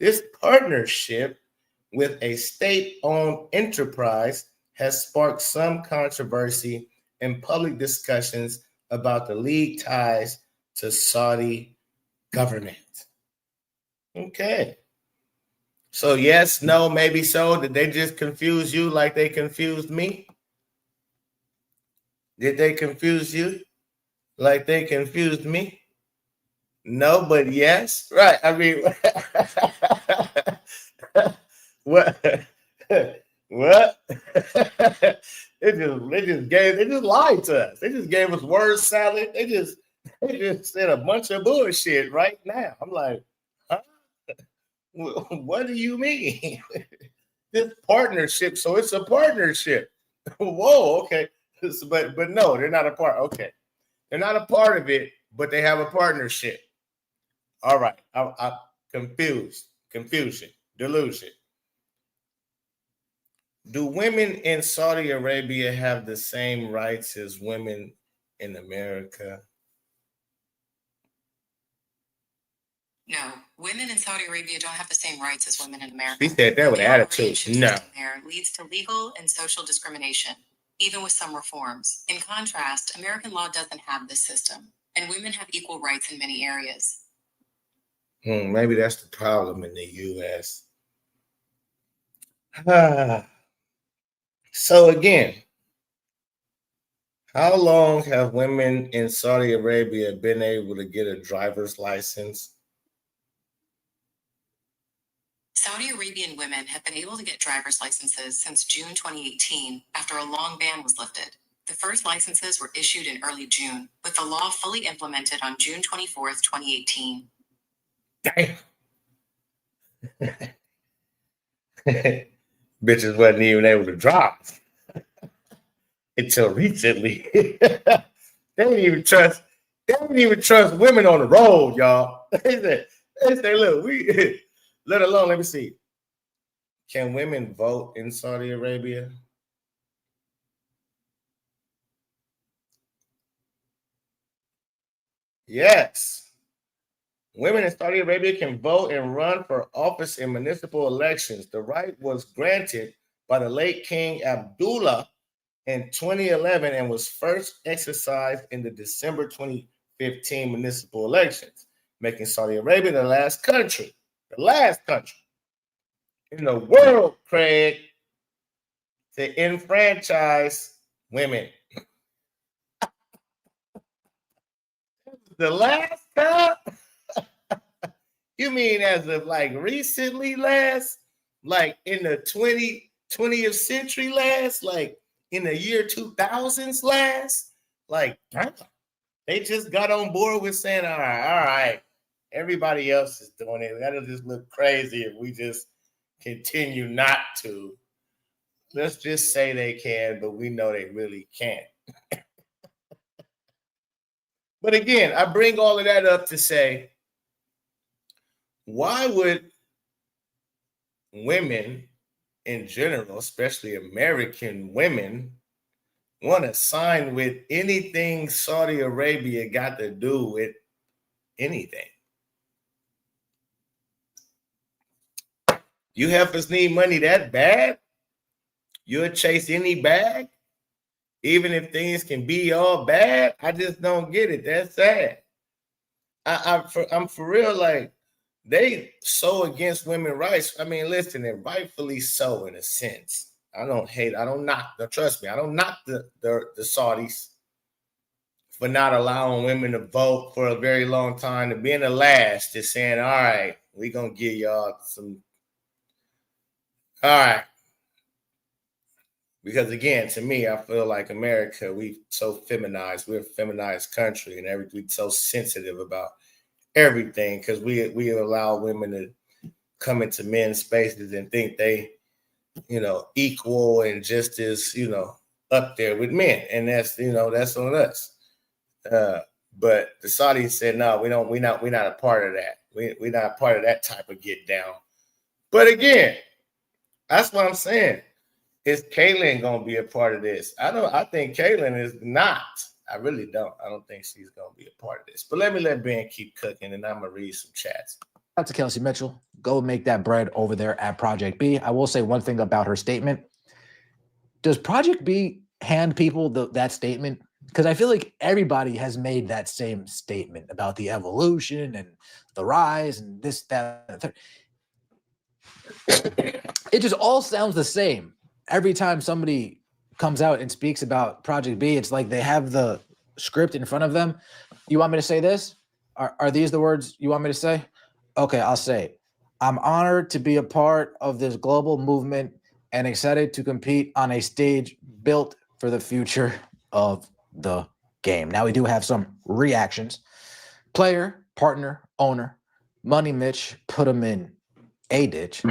This partnership with a state-owned enterprise has sparked some controversy and public discussions about the league ties to Saudi government. Okay. So yes, no, maybe so. Did they just confuse you like they confused me? Did they confuse you like they confused me? No, but yes. Right. I mean, what? What? They just lied to us. They just gave us word salad. They just said a bunch of bullshit right now. I'm like, huh? What do you mean? This partnership. So it's a partnership. Whoa, okay. But no, they're not a part. Okay. They're not a part of it, but they have a partnership. All right. I'm confused. Confusion. Delusion. Do women in Saudi Arabia have the same rights as women in America? No, women in Saudi Arabia don't have the same rights as women in America. She said that with The attitude. No. system there leads to legal and social discrimination, even with some reforms. In contrast, American law doesn't have this system, and women have equal rights in many areas. Maybe that's the problem in the U.S. So again, how long have women in Saudi Arabia been able to get a driver's license? Saudi Arabian women have been able to get driver's licenses since June 2018 after a long ban was lifted. The first licenses were issued in early June, with the law fully implemented on June 24th, 2018. Damn. Bitches wasn't even able to drive until recently. They didn't even trust women on the road, y'all. They say, look, let alone, let me see. Can women vote in Saudi Arabia? Yes. Women in Saudi Arabia can vote and run for office in municipal elections. The right was granted by the late King Abdullah in 2011 and was first exercised in the December 2015 municipal elections, making Saudi Arabia the last country in the world, Craig, to enfranchise women. The last time? You mean as of like recently last? Like in the 20th century last? Like in the year 2000s last? Like, they just got on board with saying, all right, everybody else is doing it. That'll just look crazy if we just continue not to. Let's just say they can, but we know they really can't. But again, I bring all of that up to say, why would women in general, especially American women, want to sign with anything Saudi Arabia got to do with anything? You heifers need money that bad? You'll chase any bag? Even if things can be all bad? I just don't get it. That's sad. I'm for real, like, they so against women's rights. I mean, listen, and rightfully so in a sense. I don't knock, trust me, I don't knock the Saudis for not allowing women to vote for a very long time, to being the last, just saying, all right, we're going to give y'all some, all right. Because again, to me, I feel like America, we so feminized. We're a feminized country, and we're so sensitive about everything, because we allow women to come into men's spaces and think they, equal and just as, up there with men. And that's, that's on us. But the Saudis said, no, we're not a part of that. We're not a part of that type of get down. But again, that's what I'm saying. Is Kaylin gonna be a part of this? I think Kaylin is not. I really don't. I don't think she's gonna be a part of this. But let Ben keep cooking, and I'm gonna read some chats. Shout out to Kelsey Mitchell. Go make that bread over there at Project B. I will say one thing about her statement. Does Project B hand people that statement? Because I feel like everybody has made that same statement about the evolution and the rise and this, that, and the third. It just all sounds the same. Every time somebody comes out and speaks about Project B, it's like they have the script in front of them. You want me to say this? Are these the words you want me to say? Okay, I'll say it. I'm honored to be a part of this global movement and excited to compete on a stage built for the future of the game. Now we do have some reactions. Player, partner, owner, Money Mitch, put him in a ditch.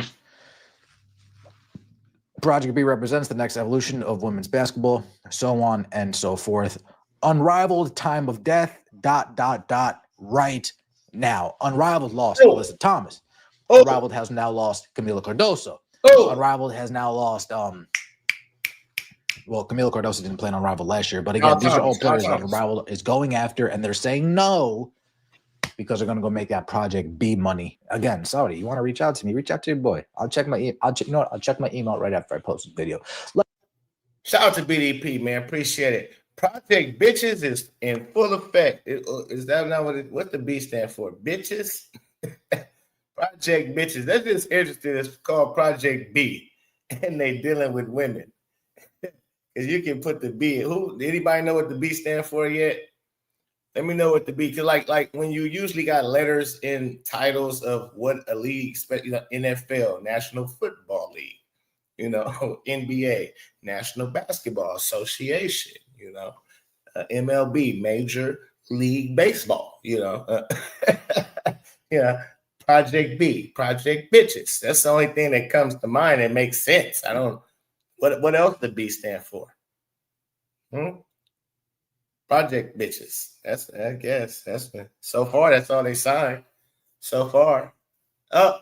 Project B represents the next evolution of women's basketball, so on and so forth. Unrivaled time of death, ... right now. Unrivaled lost Alyssa Thomas. Unrivaled has now lost Camila Cardoso. Unrivaled has now lost well, Camila Cardoso didn't play on Unrivaled last year, but again, these are all players that Unrivaled is going after, and they're saying no because they're gonna go make that Project B money. Again, Saudi, you want to reach out to me? Reach out to your boy. I'll check my I'll check my email right after I post the video. Shout out to BDP, man. Appreciate it. Project Bitches is in full effect. Is that not what the B stand for? Bitches? Project Bitches. That's just interesting. It's called Project B, and they dealing with women. Because you can put the B. Anybody know what the B stand for yet? Let me know what the B. Because like when you usually got letters in titles of what a league, NFL, National Football League, NBA, National Basketball Association, MLB, Major League Baseball, Project B, Project Bitches. That's the only thing that comes to mind that makes sense. I don't. What else the B stand for? Project Bitches. I guess that's so far. That's all they signed so far. And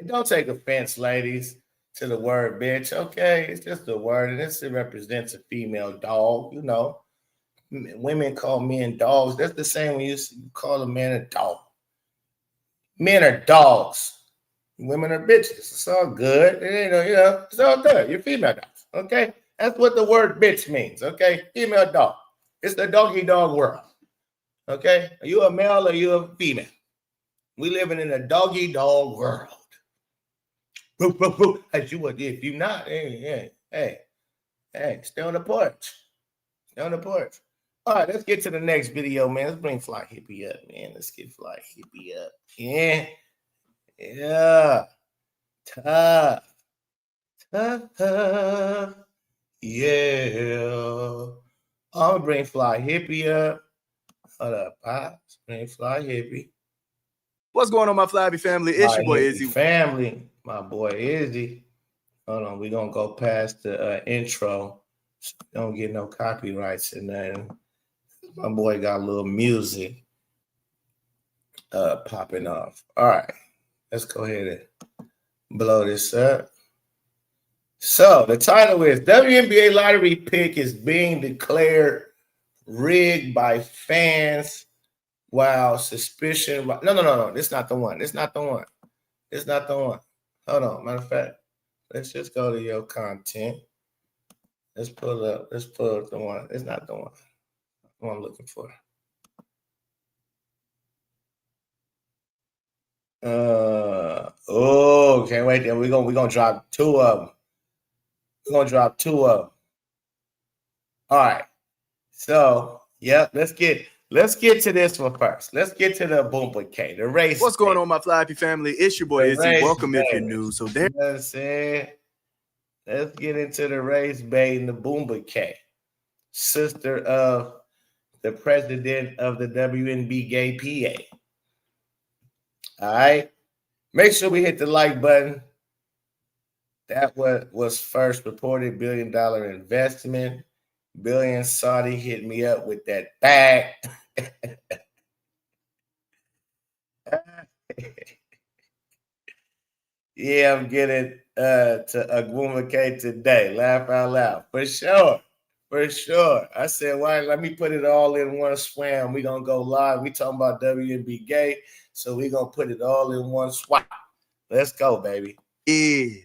don't take offense, ladies, to the word bitch. Okay, it's just a word, and it represents a female dog. Women call men dogs. That's the same when you call a man a dog. Men are dogs. Women are bitches. It's all good. It's all good. You're female dogs. Okay, that's what the word bitch means. Okay, female dog. It's the doggy dog world. Okay, are you a male or are you a female? We living in a doggy dog world. If you not, hey, stay on the porch. Stay on the porch. All right, let's get to the next video, man. Let's bring Fly Hippie up, man. Let's get Fly Hippie up. Yeah. Tough. Yeah. I'm gonna bring Fly Hippie up. Hold up, Pops. Bring Fly Hippie. What's going on, my Fly Hippie family? It's your boy Izzy. Family, my boy Izzy. Hold on, we're gonna go past the intro. Don't get no copyrights and nothing. My boy got a little music popping off. All right, let's go ahead and blow this up. So the title is WNBA lottery pick is being declared rigged by fans while suspicion. No. This is not the one. Hold on. Matter of fact, let's just go to your content. Let's pull up the one. It's not the one I'm looking for. Can't wait there. We're gonna drop two of them. All right. So, let's get to this one first. Let's get to the Boomba K, the race. What's going on, my Fly Hippie family? It's your boy Izzy. Welcome if you're new. So there. Let's get into the race bait and the Boomba K, sister of the president of the WNBA PA. All right. Make sure we hit the like button. That was first reported $1 billion investment. Billion Saudi hit me up with that bag. Yeah, I'm getting to Agwuma K today. Laugh out loud. For sure. For sure. I said, why? Let me put it all in one swam. We're going to go live. We talking about WNBA, so we're going to put it all in one swap. Let's go, baby. Yeah.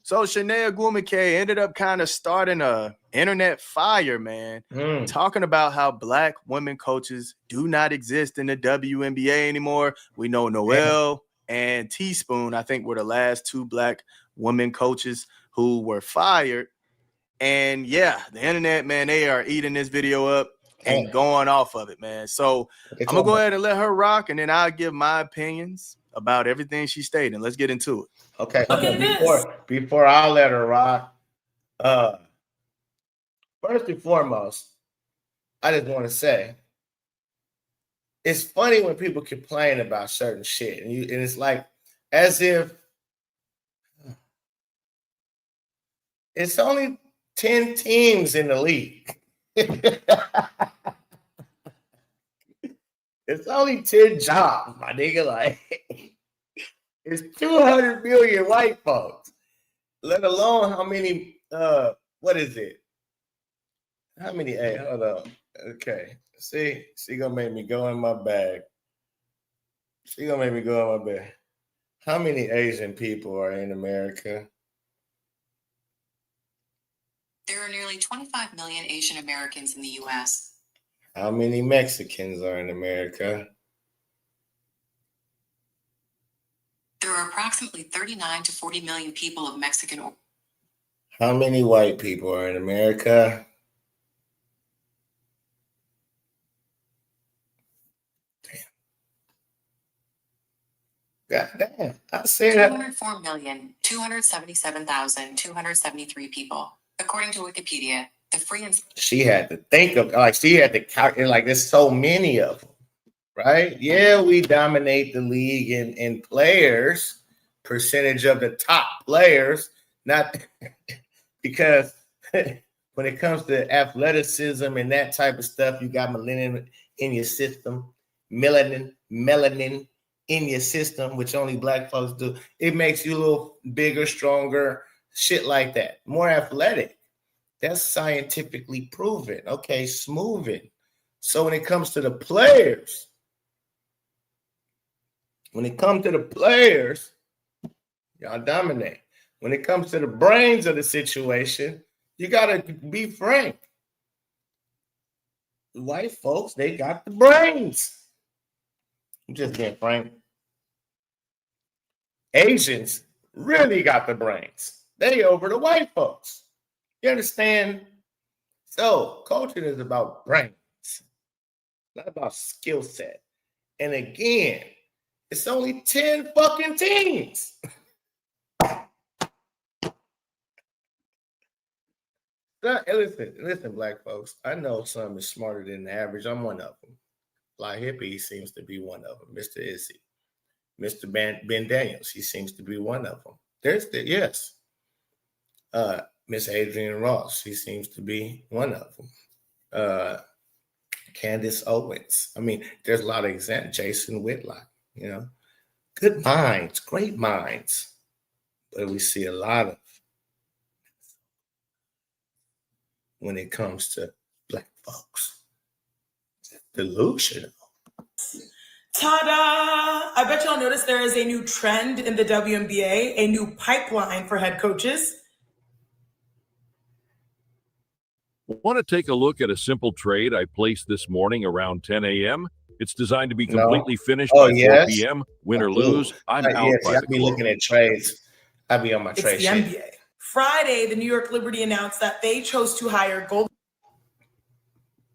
So Chanel Agwuma-K ended up kind of starting a internet fire, man, talking about how Black women coaches do not exist in the WNBA anymore. We know Noelle and Teaspoon, I think, were the last 2 Black women coaches who were fired. And yeah, the internet, man, they are eating this video up and going off of it, man. So I'm gonna go ahead and let her rock, and then I'll give my opinions about everything she stated. Let's get into it. Okay. Before I let her rock, first and foremost, I just want to say it's funny when people complain about certain shit, and it's like as if it's only 10 teams in the league. It's only 10 jobs, my nigga. Like, it's 200 million white folks, let alone how many, what is it? How many? Hey, hold on. Okay. See, she gonna make me go in my bag. How many Asian people are in America? There are nearly 25 million Asian Americans in the U.S. How many Mexicans are in America? There are approximately 39 to 40 million people of Mexican origin. How many white people are in America? God damn. I said 204,277,273 people. According to Wikipedia, the free and she had to think of, like, she had to calculate, like, there's so many of them, right? Yeah, we dominate the league in players, percentage of the top players, not because when it comes to athleticism and that type of stuff, you got melanin in your system, melanin in your system, which only Black folks do. It makes you a little bigger, stronger, shit like that, more athletic. That's scientifically proven. Okay, smoothing. So when it comes to the players, y'all dominate. When it comes to the brains of the situation, you gotta be frank. White folks, they got the brains. I'm just being frank. Asians really got the brains. They over the white folks. You understand? So coaching is about brains, not about skill set. And again, it's only 10 fucking teams. Listen, Black folks. I know some is smarter than the average. I'm one of them. Fly Hippie seems to be one of them. Mr. Izzy. Mr. Ben Daniels, he seems to be one of them. Yes. Miss Adrian Ross, he seems to be one of them. Candace Owens. I mean, there's a lot of examples. Jason Whitlock, you know. Good minds, great minds. But we see a lot of when it comes to Black folks. Delusional. Ta-da! I bet y'all noticed there is a new trend in the WNBA, a new pipeline for head coaches. Want to take a look at a simple trade I placed this morning around 10 a.m.? It's designed to be completely finished by 4 p.m. Win or lose, I'm out by the I'll be looking at trades. I'll be on my trade sheet. It's the NBA. Friday, the New York Liberty announced that they chose to hire Golden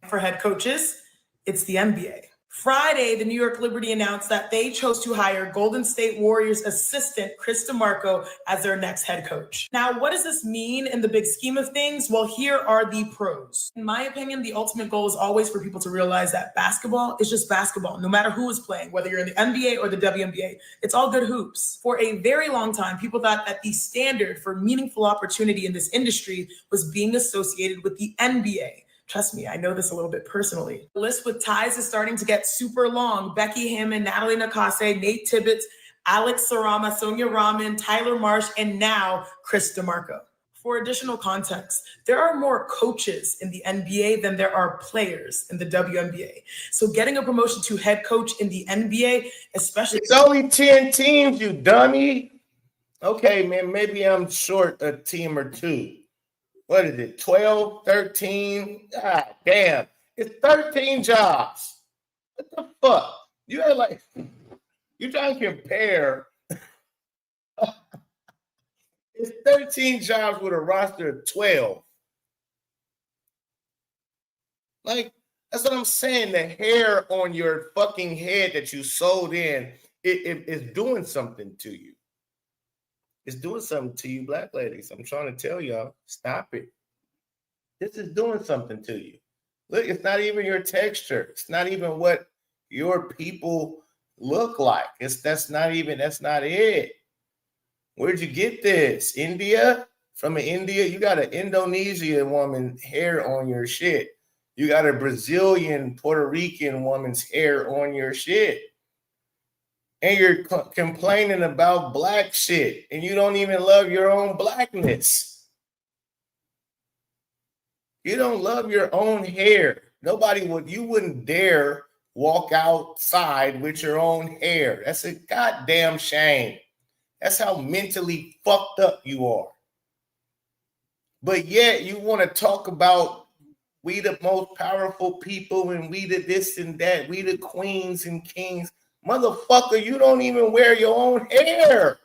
for head coaches. It's the NBA. Friday, the New York Liberty announced that they chose to hire Golden State Warriors assistant Chris DeMarco as their next head coach. Now, what does this mean in the big scheme of things? Well, here are the pros. In my opinion, the ultimate goal is always for people to realize that basketball is just basketball, no matter who is playing, whether you're in the NBA or the WNBA. It's all good hoops. For a very long time, people thought that the standard for meaningful opportunity in this industry was being associated with the NBA. Trust me, I know this a little bit personally. The list with ties is starting to get super long. Becky Hammon, Natalie Nakase, Nate Tibbetts, Alex Sarama, Sonia Rahman, Tyler Marsh, and now Chris DeMarco. For additional context, there are more coaches in the NBA than there are players in the WNBA. So getting a promotion to head coach in the NBA, especially— It's only 10 teams, you dummy. Okay, man, maybe I'm short a team or two. What is it, 12, 13? God damn. It's 13 jobs. What the fuck? You had like, you trying to compare. It's 13 jobs with a roster of 12. Like, that's what I'm saying. The hair on your fucking head that you sold in, it is doing something to you. It's doing something to you, black ladies. I'm trying to tell y'all, stop it. This is doing something to you. Look, it's not even your texture. It's not even what your people look like. That's not it. Where'd you get this? India? From India? You got an Indonesian woman hair on your shit. You got a Brazilian, Puerto Rican woman's hair on your shit. And you're complaining about black shit, and you don't even love your own blackness. You don't love your own hair. You wouldn't dare walk outside with your own hair. That's a goddamn shame. That's how mentally fucked up you are. But yet you want to talk about we the most powerful people and we the this and that, we the queens and kings. Motherfucker, you don't even wear your own hair.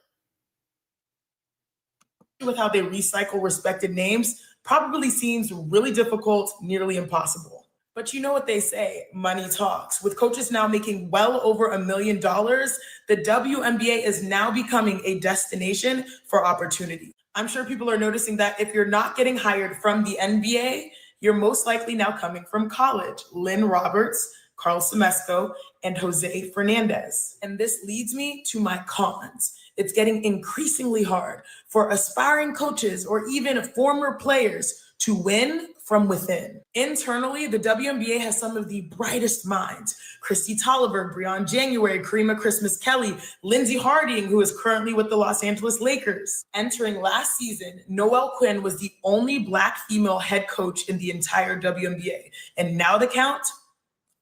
With how they recycle respected names probably seems really difficult, nearly impossible. But you know what they say, money talks. With coaches now making well over $1 million, the WNBA is now becoming a destination for opportunity. I'm sure people are noticing that if you're not getting hired from the NBA, you're most likely now coming from college. Lynn Roberts, Carl Semesco, and Jose Fernandez. And this leads me to my cons. It's getting increasingly hard for aspiring coaches or even former players to win from within. Internally, the WNBA has some of the brightest minds. Christy Tolliver, Breon January, Karima Christmas Kelly, Lindsey Harding, who is currently with the Los Angeles Lakers. Entering last season, Noelle Quinn was the only Black female head coach in the entire WNBA. And now the count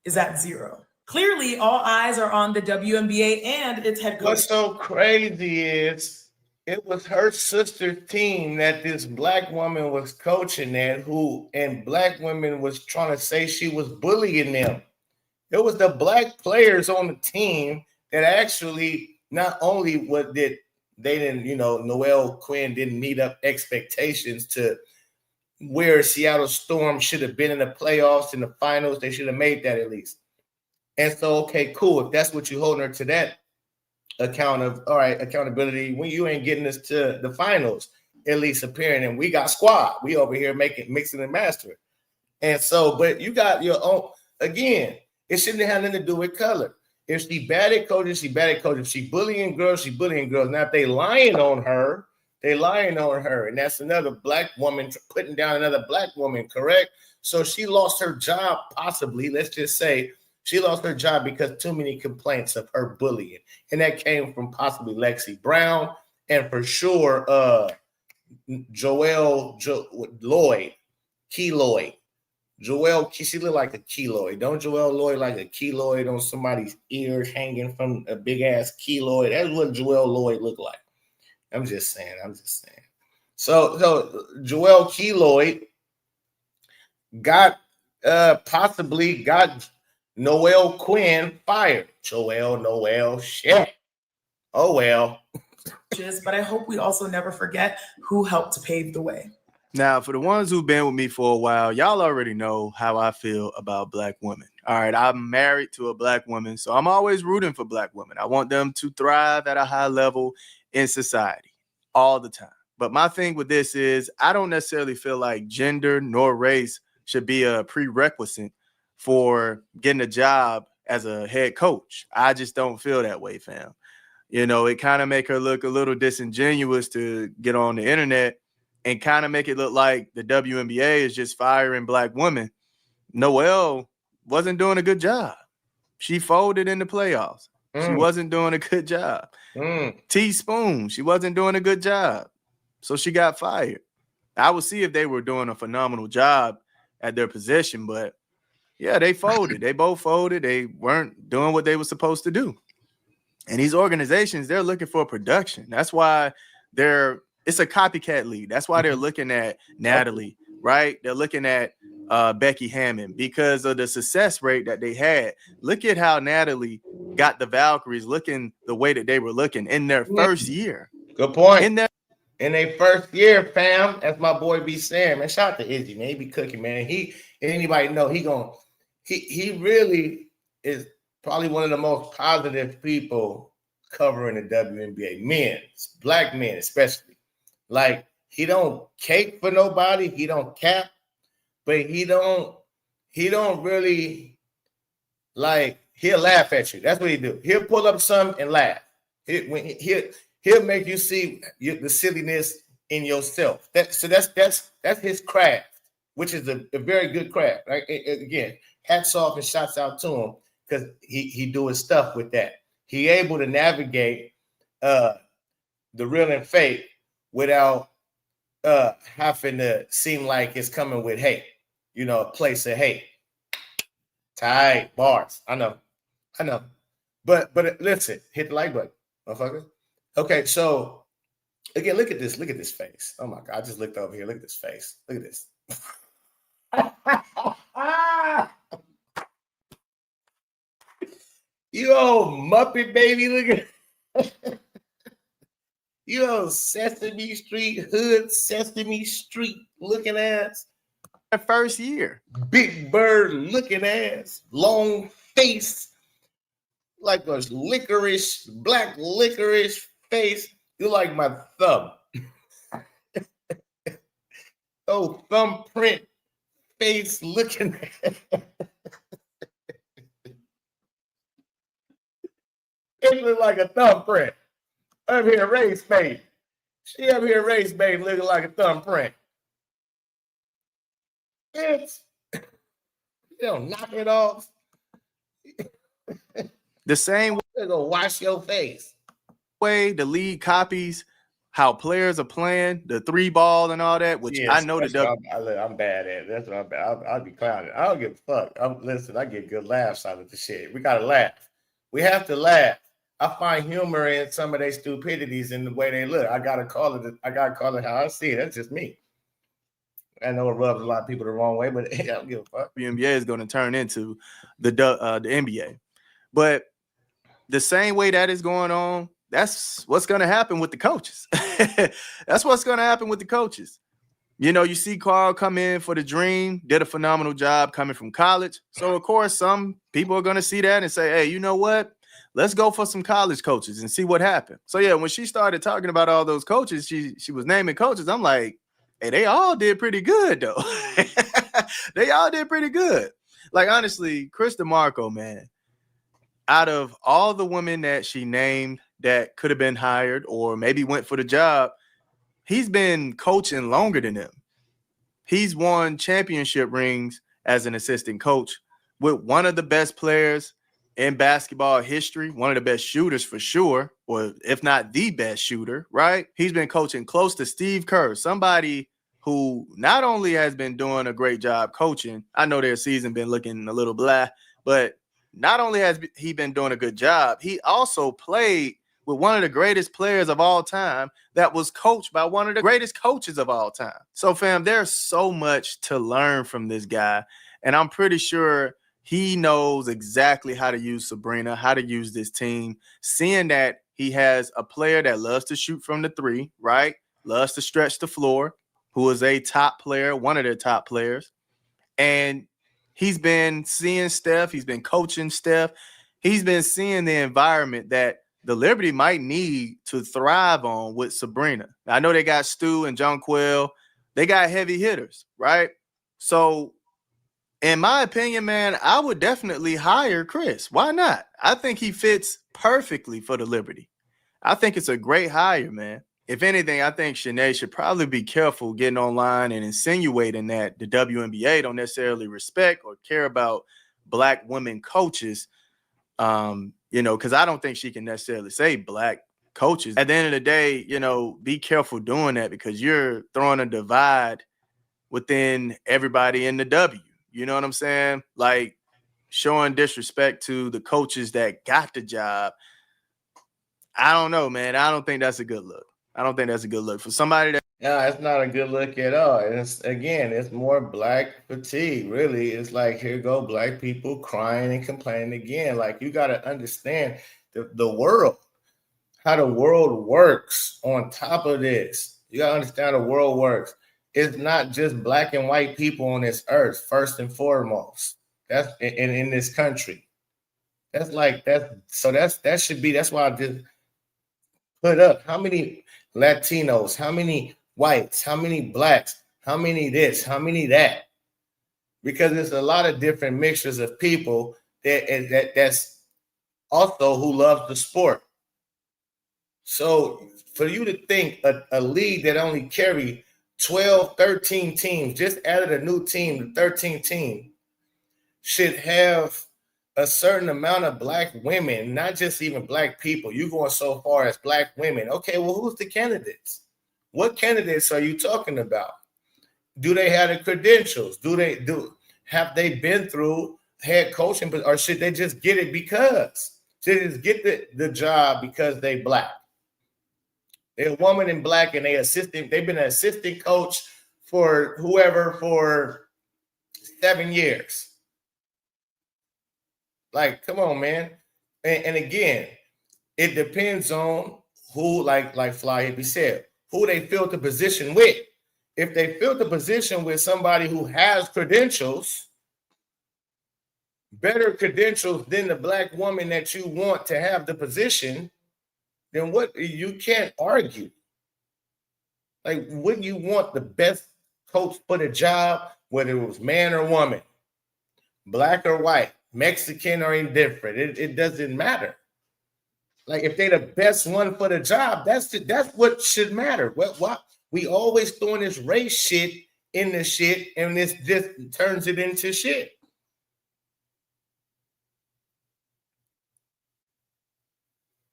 is at 0. Clearly, all eyes are on the WNBA and its head coach. What's so crazy is it was her sister's team that this black woman was coaching at, and black women was trying to say she was bullying them. It was the black players on the team that actually not only Noelle Quinn didn't meet up expectations to where Seattle Storm should have been in the playoffs, in the finals. They should have made that at least. And so, okay, cool. If that's what you're holding her to that accountability, when you ain't getting us to the finals, at least appearing, and we got squad. We over here mixing and mastering. And so, but you got your own, again, it shouldn't have nothing to do with color. If she bad at coaching, she bad at coaching. If she bullying girls, she bullying girls. Now, if they lying on her, and that's another black woman putting down another black woman, correct? So she lost her job, possibly. Let's just say she lost her job because too many complaints of her bullying, and that came from possibly Lexi Brown and for sure Joelle Lloyd, keloid. Joelle, she look like a keloid. Don't Joelle Lloyd like a keloid on somebody's ears hanging from a big ass keloid? That's what Joelle Lloyd look like. I'm just saying. So Joelle Keloid possibly got Noelle Quinn fired. Noelle, shit. Oh well. But I hope we also never forget who helped to pave the way. Now, for the ones who've been with me for a while, y'all already know how I feel about black women. All right, I'm married to a black woman, so I'm always rooting for black women. I want them to thrive at a high level in society all the time. But my thing with this is I don't necessarily feel like gender nor race should be a prerequisite for getting a job as a head coach. I just don't feel that way, fam. You know, it kind of make her look a little disingenuous to get on the internet and kind of make it look like the WNBA is just firing black women. Noelle wasn't doing a good job. She folded in the playoffs. She wasn't doing a good job. Teaspoon, she wasn't doing a good job. So she got fired. I would see if they were doing a phenomenal job at their position, but yeah, they folded. They both folded. They weren't doing what they were supposed to do. And these organizations, they're looking for production. That's why it's a copycat league. That's why they're looking at Natalie, right? They're looking at Becky Hammond because of the success rate that they had. Look at how Natalie got the Valkyries looking the way that they were looking in their first year. Good point. In their first year, fam, as my boy be saying, man, shout out to Izzy, man. He be cooking, man. Anybody know he really is probably one of the most positive people covering the WNBA. Men, black men especially. Like, he don't cake for nobody, he don't cap, but he don't really, like, he'll laugh at you. That's what he do. He'll pull up something and laugh. He'll make you see the silliness in yourself. That's his craft, which is a very good craft. Right? Again, hats off and shouts out to him because he doing stuff with that. He able to navigate the real and fake without having to seem like it's coming with hate. You know, a place of hate. Tight bars. I know. But listen, hit the like button, motherfucker. Okay, so again, look at this face. Oh my God, I just looked over here. Look at this face. Look at this. You old Muppet baby, look at you old Sesame Street looking ass. First year. Big Bird looking ass, long face, like a black licorice face. You like my thumb. Oh, thumbprint face looking. It look like a thumbprint. Up here, race babe. She up here, race babe, looking like a thumbprint. It's, knock it off. The same way. They're gonna wash your face. Way the league copies how players are playing, the 3-ball and all that, which I know I'm bad at. That's what I'm bad. I'll be clowning. I don't give a fuck. Listen, I get good laughs out of the shit. We gotta laugh. We have to laugh. I find humor in some of their stupidities in the way they look. I gotta call it how I see it. That's just me. I know it rubs a lot of people the wrong way, but hey, I don't give a fuck. The NBA is going to turn into the NBA. But the same way that is going on, that's what's going to happen with the coaches. That's what's going to happen with the coaches. You know, you see Carl come in for the dream, did a phenomenal job coming from college. So, of course, some people are going to see that and say, hey, you know what? Let's go for some college coaches and see what happened. So, yeah, when she started talking about all those coaches, she was naming coaches. I'm like, hey, they all did pretty good, though. They all did pretty good. Like, honestly, Chris DeMarco, man, out of all the women that she named that could have been hired or maybe went for the job, he's been coaching longer than them. He's won championship rings as an assistant coach with one of the best players in basketball history, one of the best shooters for sure, or if not the best shooter, right? He's been coaching close to Steve Kerr, somebody who not only has been doing a great job coaching, I know their season been looking a little blah, but not only has he been doing a good job, he also played with one of the greatest players of all time that was coached by one of the greatest coaches of all time. So, fam, there's so much to learn from this guy, and I'm pretty sure he knows exactly how to use Sabrina, how to use this team, seeing that he has a player that loves to shoot from the 3, right? Loves to stretch the floor, who is a top player, one of their top players. And He's been seeing Steph. He's been coaching Steph. He's been seeing the environment that the Liberty might need to thrive on with Sabrina. I know they got Stu and Jonquel. They got heavy hitters, right? So, in my opinion, man, I would definitely hire Chris. Why not? I think he fits perfectly for the Liberty. I think it's a great hire, man. If anything, I think Shanae should probably be careful getting online and insinuating that the WNBA don't necessarily respect or care about Black women coaches. Because I don't think she can necessarily say Black coaches. At the end of the day, be careful doing that because you're throwing a divide within everybody in the W. You know what I'm saying? Like showing disrespect to the coaches that got the job. I don't know, man. I don't think that's a good look. I don't think that's a good look for somebody that. No, it's not a good look at all. And it's more Black fatigue, really. It's like, here go Black people crying and complaining again. Like, you got to understand the world, how the world works on top of this. You got to understand the world works. It's not just Black and white people on this earth, first and foremost. That's in this country. That's why I just put up how many Latinos, how many whites, how many Blacks, how many this, how many that, because there's a lot of different mixtures of people that's also who loves the sport. So for you to think a league that only carry 12, 13 teams, just added a new team, the 13th team, should have a certain amount of Black women, not just even Black people. You going so far as Black women. Okay, well, who's the candidates? What candidates are you talking about? Do they have the credentials? Have they been through head coaching, or should they just get it because? Should they just get the job because they Black? They're a woman in Black and they've been an assistant coach for whoever for 7 years. Like, come on, man. And again, it depends on who, like Fly Hippie said, who they fill the position with. If they fill the position with somebody who has credentials, better credentials than the Black woman that you want to have the position, then what? You can't argue. Like, wouldn't you want the best coach for the job, whether it was man or woman, Black or white, Mexican or indifferent? It doesn't matter. Like, if they're the best one for the job, that's what should matter. What we always throwing this race shit in the shit, and this just turns it into shit.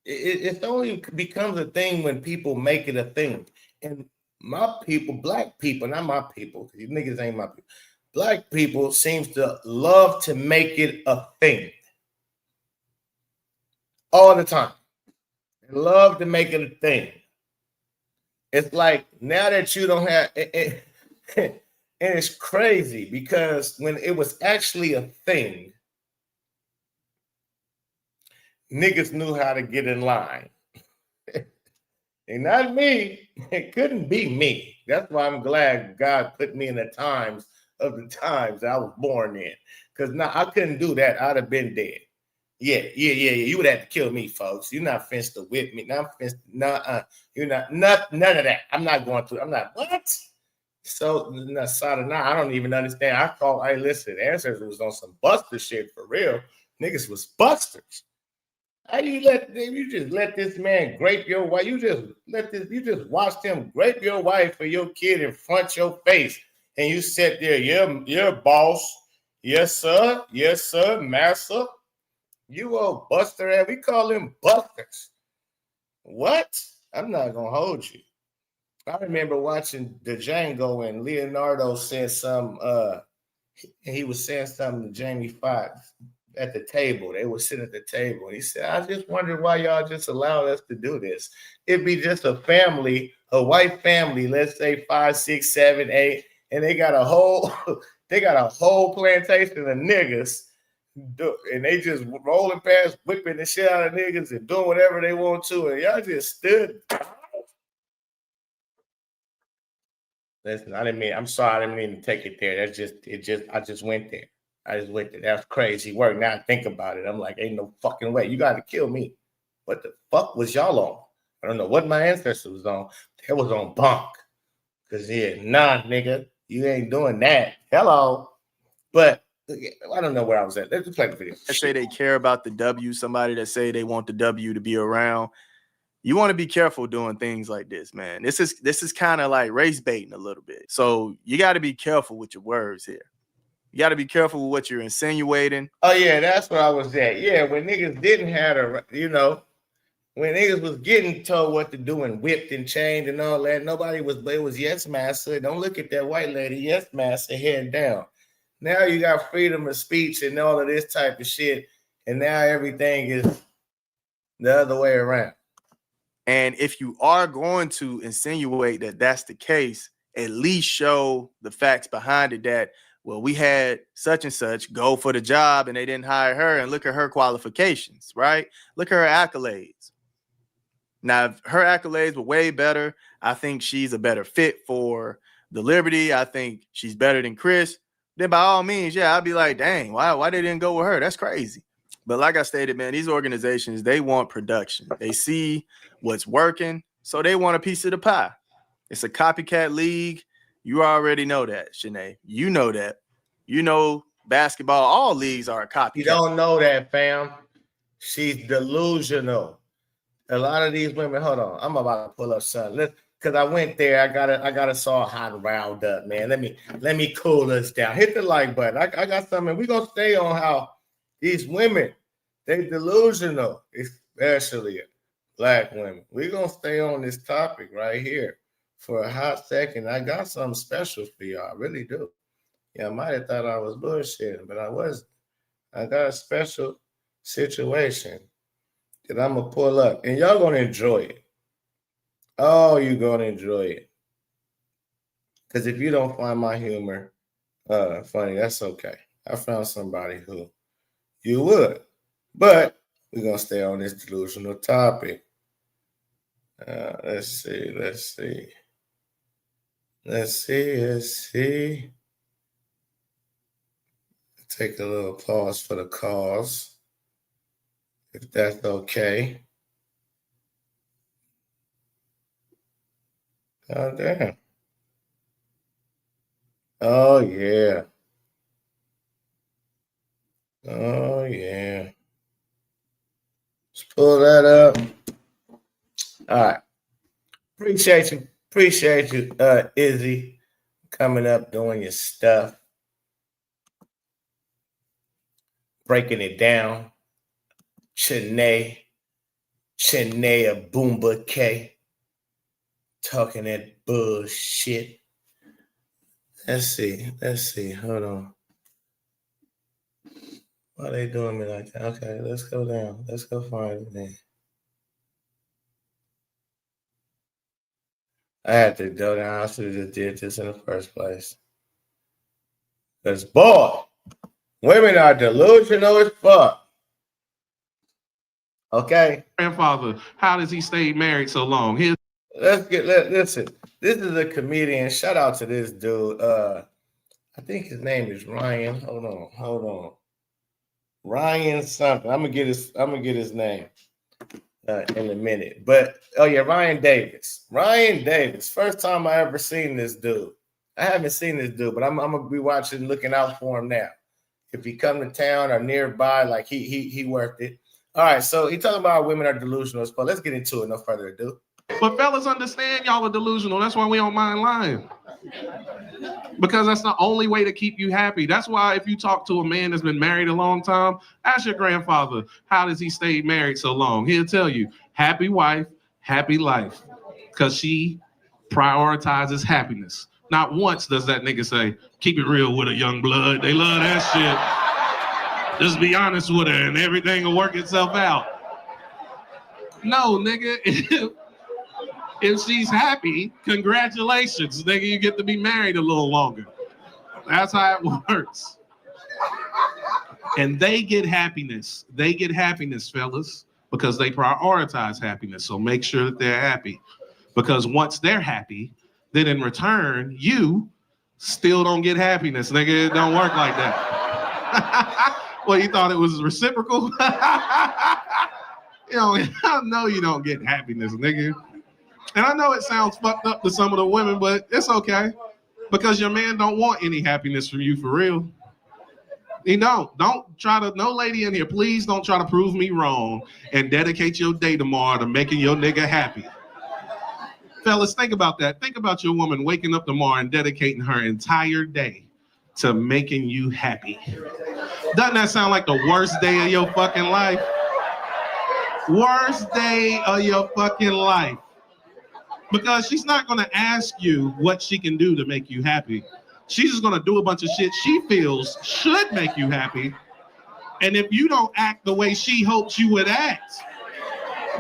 It only becomes a thing when people make it a thing. And my people, Black people, not my people, because you niggas ain't my people. Black people seems to love to make it a thing. All the time. They love to make it a thing. It's like, now that you don't have it, and it's crazy because when it was actually a thing, niggas knew how to get in line. And not me. It couldn't be me. That's why I'm glad God put me in the times I was born in. Because now I couldn't do that. I'd have been dead. Yeah. You would have to kill me, folks. You're not fenced to whip me. You're not none of that. I'm not going through. I'm not, what? So, I don't even understand. Hey, listen, Ancestors was on some buster shit for real. Niggas was busters. How do you just let this man grape your wife? You just watched him grape your wife for your kid in front of your face. And you sit there, you're a boss. Yes, sir, master. You old buster. We call them busters. What? I'm not gonna hold you. I remember watching the Django and Leonardo said he was saying something to Jamie Foxx at the table. They were sitting at the table. And he said, I just wondered why y'all just allowed us to do this. It'd be just a family, a white family, let's say 5, 6, 7, 8, and they got a whole plantation of niggas, and they just rolling past, whipping the shit out of niggas and doing whatever they want to, and y'all just stood. Listen, I'm sorry, I didn't mean to take it there. I just went there. I just went there. That's crazy work. Now I think about it. I'm like, ain't no fucking way. You got to kill me. What the fuck was y'all on? I don't know what my ancestors was on. They was on bunk. Because, nah, nigga, you ain't doing that. Hello. But I don't know where I was at. Let's play the video. Let's say they care about the W, somebody that say they want the W to be around. You want to be careful doing things like this, man. This is kind of like race baiting a little bit. So you got to be careful with your words here. You got to be careful with what you're insinuating. Oh, yeah, that's what I was at. Yeah, when niggas didn't have a, when niggas was getting told what to do and whipped and chained and all that, it was yes, master. Don't look at that white lady, yes, master, head down. Now you got freedom of speech and all of this type of shit, and now everything is the other way around. And if you are going to insinuate that that's the case, at least show the facts behind it that, well, we had such and such go for the job and they didn't hire her, and look at her qualifications, right? Look at her accolades. Now, if her accolades were way better, I think she's a better fit for the Liberty. I think she's better than Chris. Then by all means, yeah, I'd be like, dang, why they didn't go with her? That's crazy. But like I stated, man, these organizations, they want production. They see what's working, so they want a piece of the pie. It's a copycat league. You already know that, Shanae. You know that. You know basketball, all leagues are a copycat. You don't know that, fam. She's delusional. A lot of these women, hold on. I'm about to pull up something. Because I went there. I got us all hot and riled up, man. Let me cool us down. Hit the like button. I got something. We're going to stay on how these women, they delusional, especially black women. We're going to stay on this topic right here for a hot second. I got something special for y'all. I really do. Yeah, I might have thought I was bullshitting, but I wasn't. I got a special situation that I'm going to pull up. And y'all going to enjoy it. Oh, you're going to enjoy it. Because if you don't find my humor funny, that's okay. I found somebody who you would. But we're going to stay on this delusional topic. Let's see. Take a little pause for the cause, if that's okay. Oh, damn. Oh, yeah. Oh, yeah. Let's pull that up. All right. Appreciate you, Izzy, coming up, doing your stuff. Breaking it down. Chanae Boomba K. Talking that bullshit. Let's see. Hold on. Why are they doing me like that? Okay, let's go down. Let's go find it then. I had to go down. I should have just did this in the first place. Because, boy, women are delusional as fuck. Okay? Grandfather, how does he stay married so long? Listen. This is a comedian. Shout out to this dude. I think his name is Ryan. Hold on. Ryan something. I'm gonna get his name in a minute. But Ryan Davis. First time I ever seen this dude. I haven't seen this dude, but I'm gonna be watching, looking out for him now. If he come to town or nearby, like he worth it. All right, so he talking about women are delusional, but let's get into it. No further ado. But fellas understand y'all are delusional. That's why we don't mind lying. Because that's the only way to keep you happy. That's why if you talk to a man that's been married a long time, ask your grandfather, how does he stay married so long? He'll tell you, happy wife, happy life. Because she prioritizes happiness. Not once does that nigga say, keep it real with a young blood. They love that shit. Just be honest with her and everything will work itself out. No, nigga. If she's happy, congratulations, nigga, you get to be married a little longer. That's how it works. And they get happiness. They get happiness, fellas, because they prioritize happiness. So make sure that they're happy. Because once they're happy, then in return, you still don't get happiness, nigga. It don't work like that. Well, you thought it was reciprocal? You know, I know you don't get happiness, nigga. And I know it sounds fucked up to some of the women, but it's okay. Because your man don't want any happiness from you for real. He don't. Don't try to, no lady in here, please don't try to prove me wrong and dedicate your day tomorrow to making your nigga happy. Fellas, think about that. Think about your woman waking up tomorrow and dedicating her entire day to making you happy. Doesn't that sound like the worst day of your fucking life? Worst day of your fucking life. Because she's not gonna ask you what she can do to make you happy. She's just gonna do a bunch of shit she feels should make you happy. And if you don't act the way she hopes you would act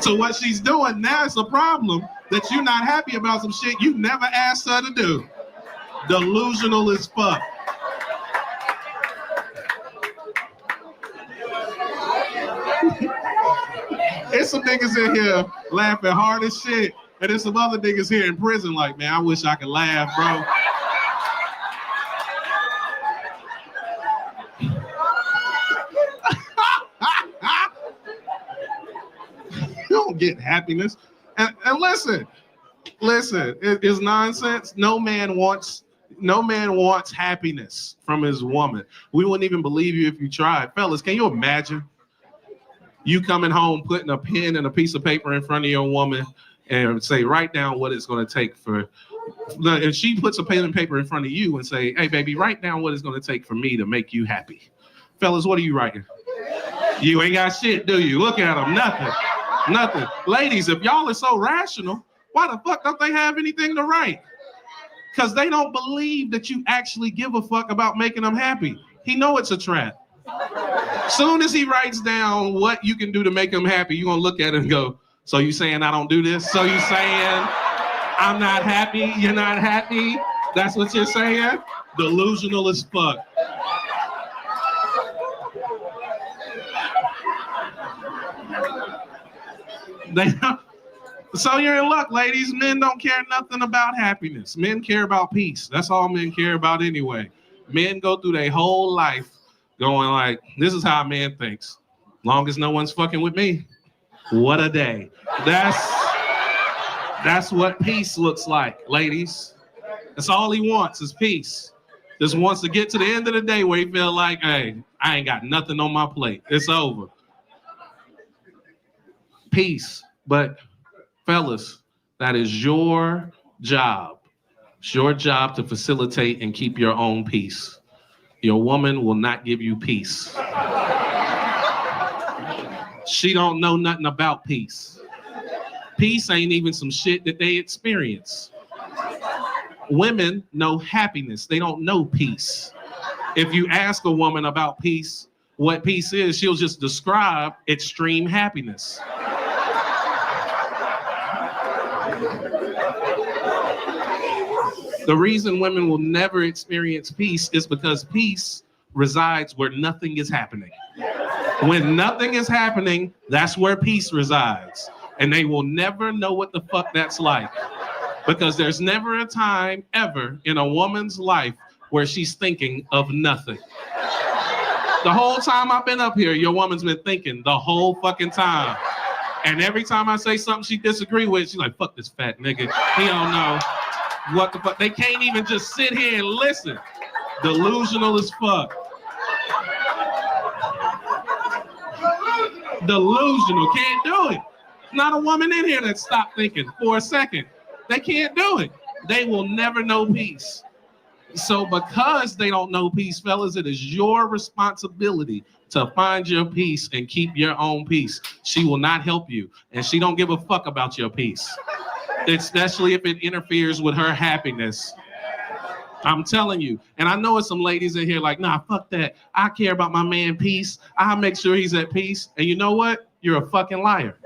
to what she's doing, now it's a problem that you're not happy about some shit you never asked her to do. Delusional as fuck. There's some niggas in here laughing hard as shit, and there's some other niggas here in prison like, man, I wish I could laugh, bro. You don't get happiness. And listen, it is nonsense. No man wants happiness from his woman. We wouldn't even believe you if you tried. Fellas, can you imagine you coming home, putting a pen and a piece of paper in front of your woman and say, write down what it's going to take for, and she puts a pen and paper in front of you and say, hey, baby, write down what it's going to take for me to make you happy. Fellas, what are you writing? You ain't got shit, do you? Look at them, nothing. Ladies, if y'all are so rational, why the fuck don't they have anything to write? Because they don't believe that you actually give a fuck about making them happy. He know it's a trap. Soon as he writes down what you can do to make him happy, you're going to look at it and go, so you saying I don't do this? So you saying I'm not happy? You're not happy? That's what you're saying? Delusional as fuck. So you're in luck, ladies. Men don't care nothing about happiness. Men care about peace. That's all men care about anyway. Men go through their whole life going like, this is how a man thinks. Long as no one's fucking with me, what a day. That's what peace looks like, ladies. That's all he wants is peace. Just wants to get to the end of the day where he feel like, hey, I ain't got nothing on my plate. It's over. Peace. But fellas, that is your job. It's your job to facilitate and keep your own peace. Your woman will not give you peace. She don't know nothing about peace. Peace ain't even some shit that they experience. Women know happiness. They don't know peace. If you ask a woman about peace, what peace is, she'll just describe extreme happiness. The reason women will never experience peace is because peace resides where nothing is happening. When nothing is happening, that's where peace resides. And they will never know what the fuck that's like. Because there's never a time ever in a woman's life where she's thinking of nothing. The whole time I've been up here, your woman's been thinking the whole fucking time. And every time I say something she disagree with, she's like, fuck this fat nigga. He don't know what the fuck. They can't even just sit here and listen. Delusional as fuck. Delusional, can't do it. Not a woman in here that stopped thinking for a second. They can't do it. They will never know peace. So because they don't know peace, fellas, it is your responsibility to find your peace and keep your own peace. She will not help you, and she don't give a fuck about your peace, especially if it interferes with her happiness. I'm telling you. And I know it's some ladies in here like, nah, fuck that. I care about my man peace. I'll make sure he's at peace. And you know what? You're a fucking liar.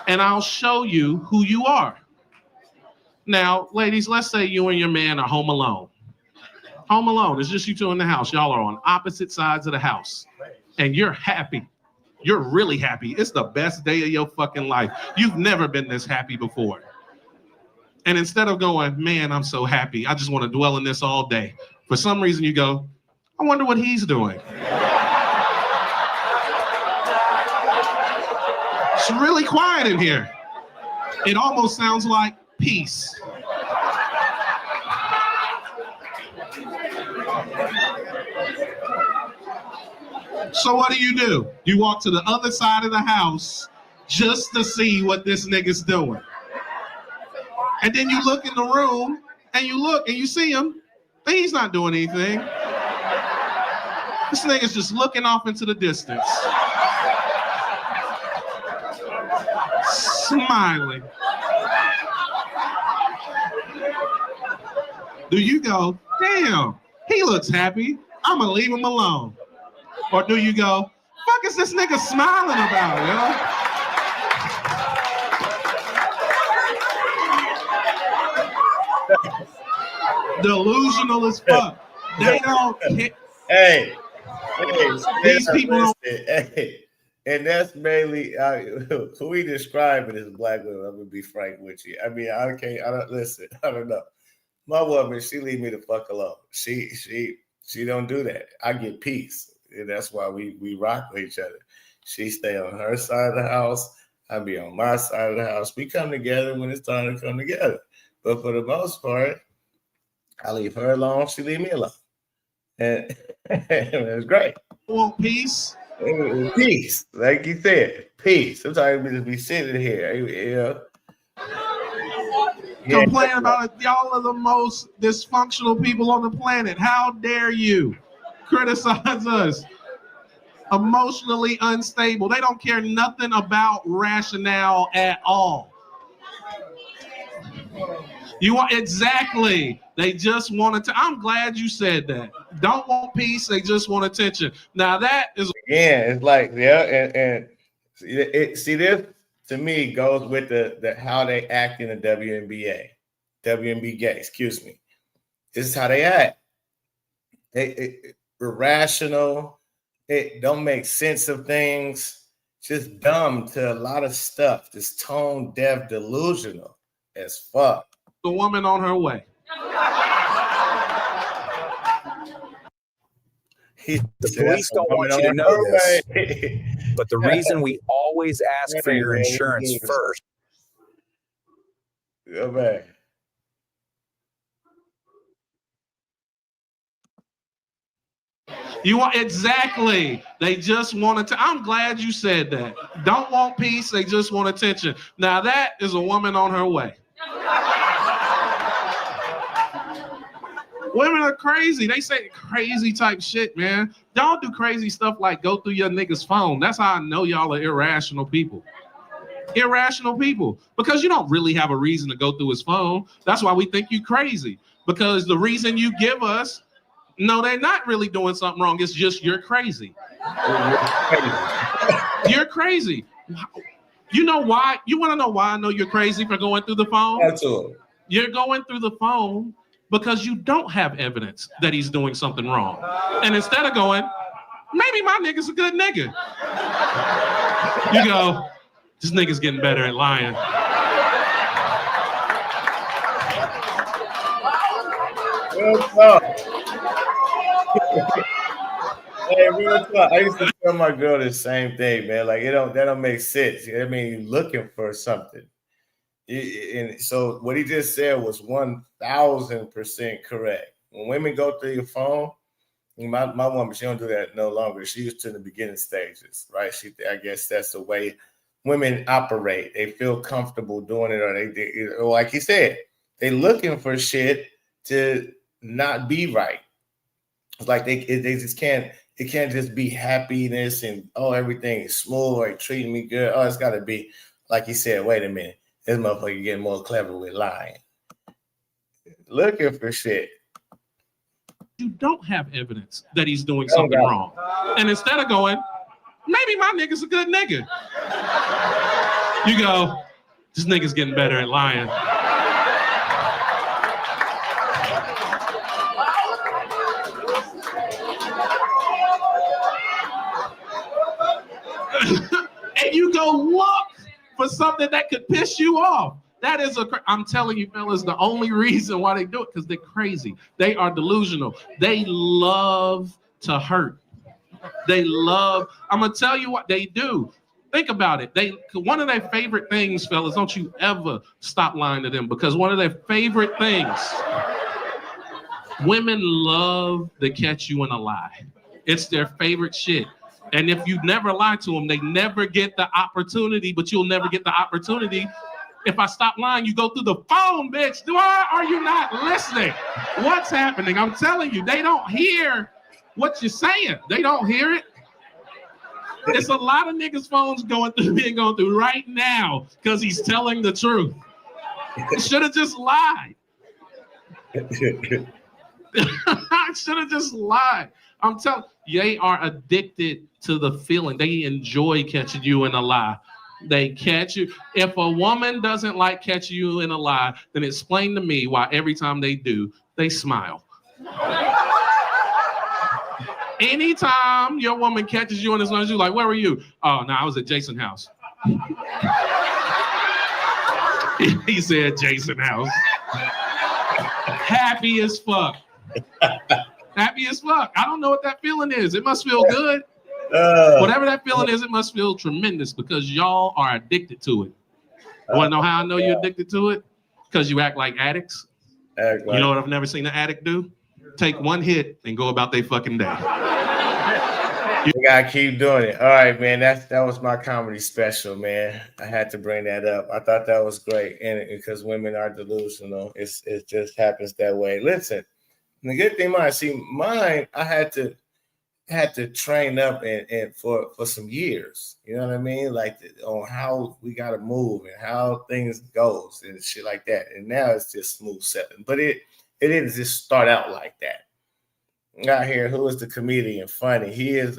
And I'll show you who you are. Now, ladies, let's say you and your man are home alone. Home alone. It's just you two in the house. Y'all are on opposite sides of the house. And you're happy. You're really happy. It's the best day of your fucking life. You've never been this happy before. And instead of going, man, I'm so happy, I just want to dwell in this all day. For some reason you go, I wonder what he's doing. It's really quiet in here. It almost sounds like peace. So what do? You walk to the other side of the house just to see what this nigga's doing. And then you look in the room and you see him, and he's not doing anything. This nigga's just looking off into the distance. Smiling. Do you go, damn, he looks happy, I'm gonna leave him alone? Or do you go, fuck is this nigga smiling about, yo? Delusional as fuck. They don't care. Hey, these people don't. Hey, and that's mainly who we describe it as black women. I'm gonna be frank with you. I mean, I don't know. My woman, she leave me the fuck alone. She don't do that. I get peace, and that's why we rock with each other. She stay on her side of the house. I be on my side of the house. We come together when it's time to come together. But for the most part, I leave her alone. She leave me alone, and it's great. Want peace? Peace, like you said, peace. Sometimes we just be sitting here, complain about it. Y'all are the most dysfunctional people on the planet. How dare you criticize us? Emotionally unstable. They don't care nothing about rationale at all. You want exactly. They just wanted to. I'm glad you said that. Don't want peace. They just want attention. Now that is it's like and see this to me goes with the how they act in the WNBA. Excuse me. This is how they act. They irrational. It don't make sense of things. Just dumb to a lot of stuff. Just tone deaf, delusional as fuck. The woman on her way. The police don't want you to know this, but the reason we always ask for your insurance first. Go back. You want exactly. They just wanted to. I'm glad you said that. Don't want peace. They just want attention. Now that is a woman on her way. Women are crazy. They say crazy type shit, man. Y'all do crazy stuff like go through your nigga's phone. That's how I know y'all are irrational people. Irrational people. Because you don't really have a reason to go through his phone. That's why we think you crazy. Because the reason you give us, no, they're not really doing something wrong. It's just you're crazy. You're crazy. You know why? You want to know why I know you're crazy for going through the phone? Absolutely. You're going through the phone because you don't have evidence that he's doing something wrong. And instead of going, maybe my nigga's a good nigga, you go, this nigga's getting better at lying. Hey, real talk. I used to tell my girl the same thing, man. Like that don't make sense. I mean, you're looking for something. And so what he just said was 1,000% correct. When women go through your phone, my woman, she don't do that no longer. She used to in the beginning stages, right? I guess that's the way women operate. They feel comfortable doing it, or like he said, they looking for shit to not be right. It's like they just can't. It can't just be happiness and everything is smooth or treating me good. It's got to be like he said. Wait a minute. This motherfucker getting more clever with lying. Looking for shit. You don't have evidence that he's doing something wrong. And instead of going, maybe my nigga's a good nigga, you go, this nigga's getting better at lying. And you go look for something that could piss you off. That is I'm telling you, fellas, the only reason why they do it, because they're crazy. They are delusional. They love to hurt. They love, I'm gonna tell you what they do. Think about it. One of their favorite things, fellas, don't you ever stop lying to them, because one of their favorite things, women love to catch you in a lie. It's their favorite shit. And if you never lie to them, they never get the opportunity, but you'll never get the opportunity. If I stop lying, you go through the phone, bitch. Are you not listening? What's happening? I'm telling you, they don't hear what you're saying. They don't hear it. It's a lot of niggas' phones being going through right now because he's telling the truth. He should have just lied. I should have just lied. I'm telling you, they are addicted to the feeling. They enjoy catching you in a lie. They catch you. If a woman doesn't like catching you in a lie, then explain to me why every time they do, they smile. Anytime your woman catches you in this lie, you're like, where were you? Oh, no, I was at Jason's house. He said Jason's house. Happy as fuck. Happy as fuck. I don't know what that feeling is. It must feel good. Whatever that feeling is, it must feel tremendous because y'all are addicted to it. You want to know how I know you're addicted to it? Because you act like addicts. You know what I've never seen an addict do? Take one hit and go about their fucking day. You gotta keep doing it. All right, man. That was my comedy special, man. I had to bring that up. I thought that was great, and because women are delusional, it just happens that way. Listen, the good thing, mine, I had to train up and for some years. You know what I mean? Like on how we gotta move and how things goes and shit like that. And now it's just smooth sailing. But it didn't just start out like that. Got here, who is the comedian? Funny. He is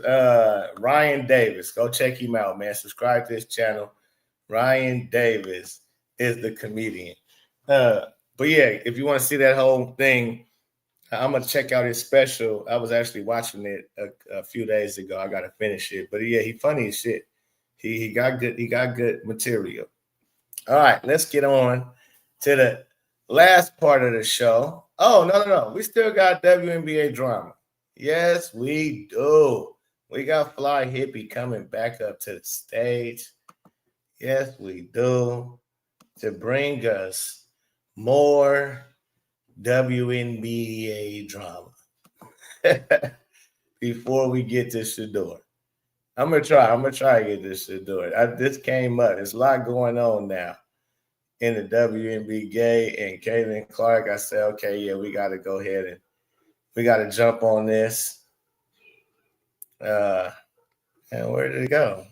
Ryan Davis. Go check him out, man. Subscribe to his channel. Ryan Davis is the comedian. But yeah, if you want to see that whole thing, I'm gonna check out his special. I was actually watching it a few days ago. I gotta finish it. But yeah, he funny as shit. He got good material. All right, let's get on to the last part of the show. Oh, no. We still got WNBA drama. Yes, we do. We got Fly Hippie coming back up to the stage. Yes, we do. To bring us more WNBA drama. Before we get to SHADUER. I'm gonna try to get this SHADUER. This came up. There's a lot going on now in the WNBA, and Caitlin Clark, I said, okay, yeah, we got to go ahead and we got to jump on this. And where did it go?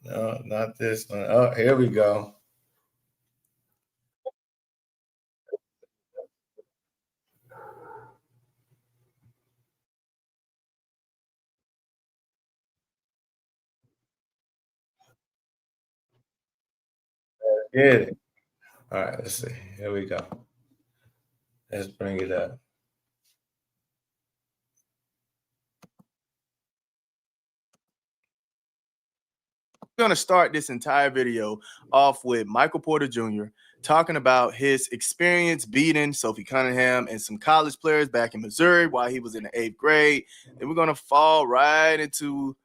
No, not this one. Oh, here we go. Get it. All right, let's see. Here we go. Let's bring it up. We're going to start this entire video off with Michael Porter Jr. talking about his experience beating Sophie Cunningham and some college players back in Missouri while he was in the 8th grade. Then we're going to fall right into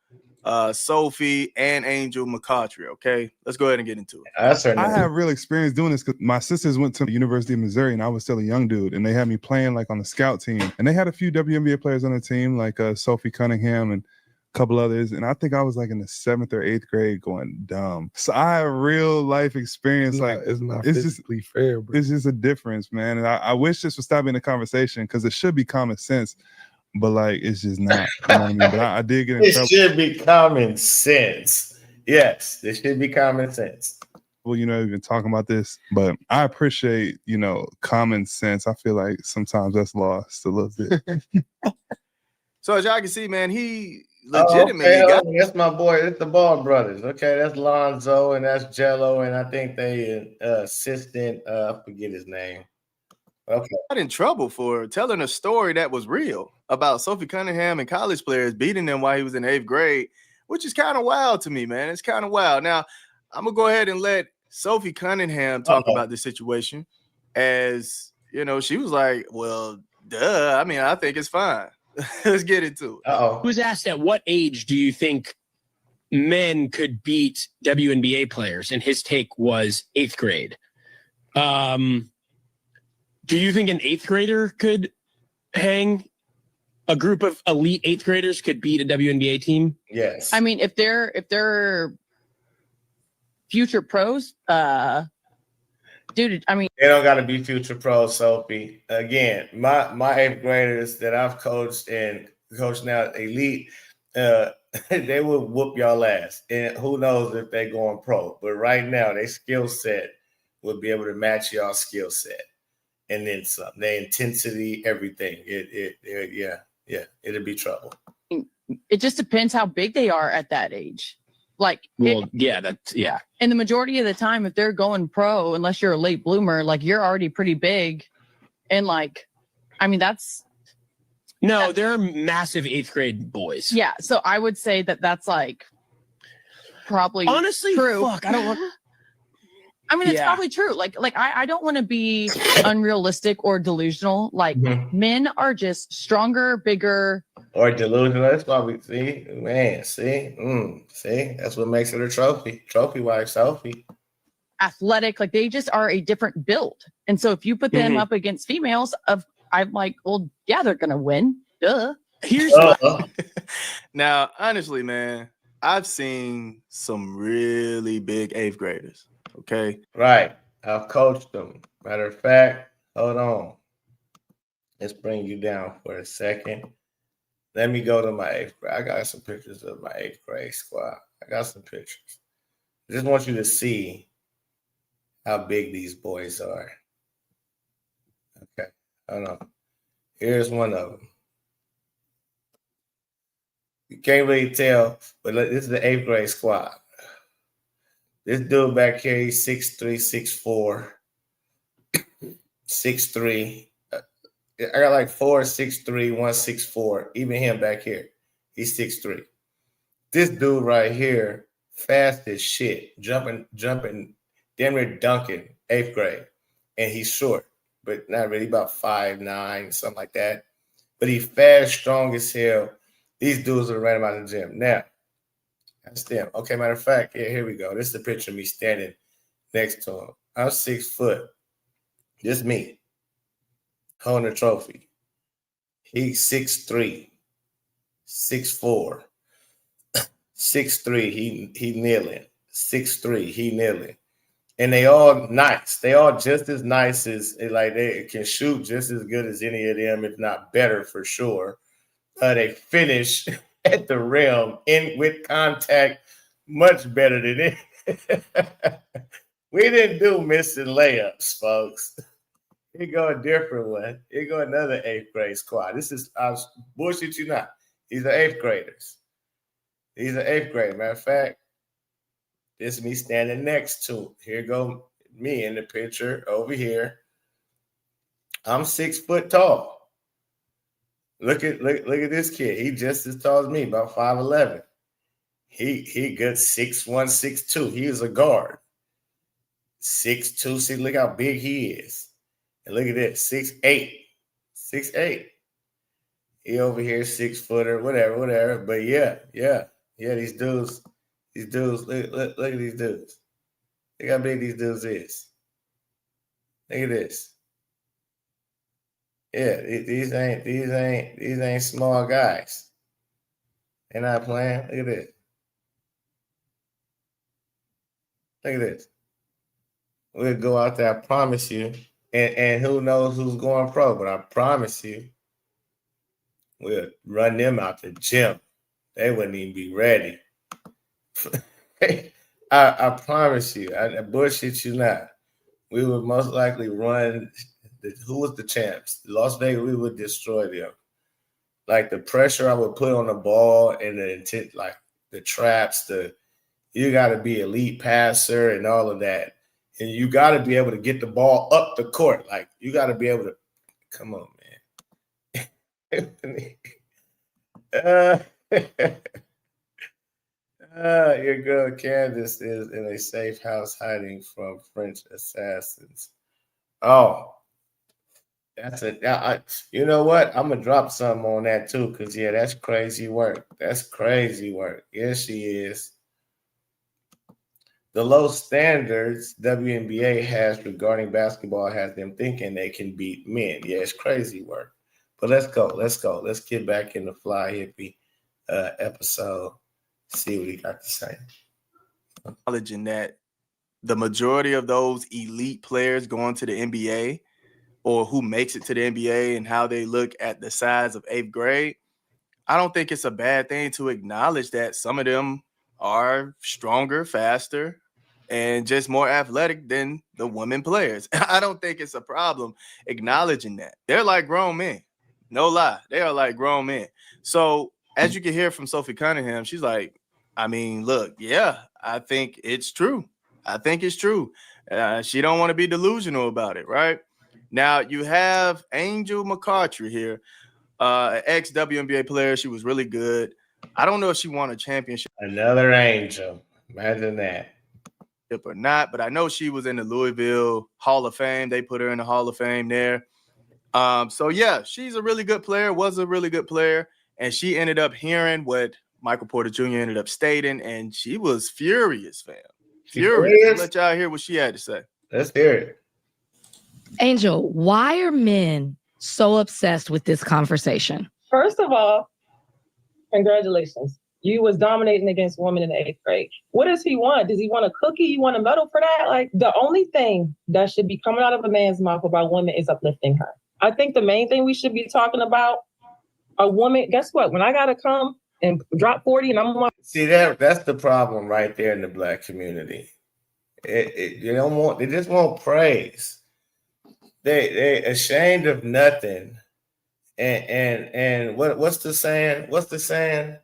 Sophie and Angel McCoughtry. Okay, let's go ahead and get into it. I have real experience doing this because my sisters went to the University of Missouri and I was still a young dude, and they had me playing like on the scout team, and they had a few WNBA players on the team like Sophie Cunningham and a couple others, and I think I was like in the 7th or 8th grade going dumb. So I have real life experience. It's not physically fair, bro. It's just a difference, man. And I wish this would stop being a conversation because it should be common sense. But like, it's just not. You know what I mean? But I did get in trouble. It should be common sense. Yes, it should be common sense. Well, even talking about this, but I appreciate, common sense. I feel like sometimes that's lost a little bit. So as y'all can see, man, he legitimately that's my boy. It's the Ball brothers. Okay, that's Lonzo and that's Jello, and I think they assistant. I forget his name. Okay. Got in trouble for telling a story that was real about Sophie Cunningham and college players beating them while he was in 8th grade, which is kind of wild to me, man. It's kind of wild. Now, I'm going to go ahead and let Sophie Cunningham talk about this situation as, she was like, well, duh. I mean, I think it's fine. Let's get into it. He was asked at what age do you think men could beat WNBA players, and his take was 8th grade. Do you think an 8th grader could hang? A group of elite 8th graders could beat a WNBA team? Yes. I mean, if they're future pros, dude, I mean, they don't got to be future pros, Sophie. Again, my 8th graders that I've coached and coach now elite, they will whoop y'all ass. And who knows if they going pro. But right now, their skill set will be able to match y'all skill set. And then some. Their intensity, everything. It'll be trouble. it just depends how big they are at that age. Like, well, And the majority of the time, if they're going pro, unless you're a late bloomer, like you're already pretty big. And like, I mean, they're massive 8th grade boys. Yeah. So I would say that's like probably honestly true. Fuck, I don't want. I mean, it's probably true. Like I don't want to be unrealistic or delusional. Like men are just stronger, bigger, or delusional. That's why we see, man. See, that's what makes it a trophy wife, Sophie. Athletic, like they just are a different build. And so if you put them up against females, I'm like, well, yeah, they're gonna win. Duh. Here's now, honestly, man, I've seen some really big 8th graders. Okay. Right. I've coached them. Matter of fact, hold on. Let's bring you down for a second. Let me go to my 8th grade. I got some pictures of my 8th grade squad. I got some pictures. I just want you to see how big these boys are. Okay. Hold on. Here's one of them. You can't really tell, but this is the 8th grade squad. This dude back here, he's 6'3", 6'4", 6'3". I got like 4, 6'3", 1, 6'4". Even him back here, he's 6'3". This dude right here, fast as shit, jumping, damn near dunking, 8th grade. And he's short, but not really, about 5'9", something like that. But he's fast, strong as hell. These dudes are right about the gym. Now, that's them. Okay, matter of fact, here we go. This is a picture of me standing next to him. I'm 6 foot. This me holding a trophy. He's 6'3", 6'4", 6'3". He kneeling. 6'3". He kneeling. And they all nice. They all just as nice as they can shoot just as good as any of them, if not better for sure. They finish at the rim with contact much better than it. We didn't do missing layups, folks. Here go a different one. Here go another 8th grade squad. This is, I bullshit you not. These are 8th graders. These are 8th graders. Matter of fact, this is me standing next to him. Here go me in the picture over here. I'm 6 foot tall. Look at this kid. He just as tall as me, about 5'11". He good 6'1", 6'2". He is a guard. 6'2". See, look how big he is. And look at this, 6'8". 6'8". He over here 6 footer, whatever. But yeah. These dudes. Look at these dudes. Look how big these dudes is. Look at this. Yeah, these ain't small guys. They're not playing. Look at this. Look at this. We'll go out there, I promise you. And who knows who's going pro, but I promise you, we'll run them out the gym. They wouldn't even be ready. I promise you, I bullshit you not. We would most likely run. Who was the champs? Las Vegas, we would destroy them. Like the pressure I would put on the ball and the intent, like the traps, you got to be elite passer and all of that. And you got to be able to get the ball up the court. Like you got to be able to, come on, man. Your girl Candace is in a safe house hiding from French assassins. Oh. That's you know what? I'm gonna drop something on that too, because that's crazy work. That's crazy work. Yes, she is. The low standards WNBA has regarding basketball has them thinking they can beat men. Yeah, it's crazy work. But let's go. Let's get back in the Fly Hippie episode. See what he got to say. Acknowledging that the majority of those elite players going to the NBA, or who makes it to the NBA, and how they look at the size of 8th grade, I don't think it's a bad thing to acknowledge that some of them are stronger, faster, and just more athletic than the women players. I don't think it's a problem acknowledging that. They're like grown men. No lie. They are like grown men. So as you can hear from Sophie Cunningham, she's like, I mean, look, yeah, I think it's true. I think it's true. She don't want to be delusional about it, right? Now, you have Angel McCoughtry here, ex-WNBA player. She was really good. I don't know if she won a championship. Another Angel. Imagine that. Or not, but I know she was in the Louisville Hall of Fame. They put her in the Hall of Fame there. So, yeah, she's a really good player, was a really good player. And she ended up hearing what Michael Porter Jr. ended up stating, and she was furious, fam. Furious. Let y'all hear what she had to say. Let's hear it. Angel, why are men so obsessed with this conversation? First of all, congratulations. You was dominating against women in the 8th grade. What does he want? Does he want a cookie? You want a medal for that? Like, the only thing that should be coming out of a man's mouth about women is uplifting her. I think the main thing we should be talking about, a woman, guess what? When I got to come and drop 40 and I'm like, see, that's the problem right there in the Black community. They just want praise. They ashamed of nothing. And what's the saying? What's the saying?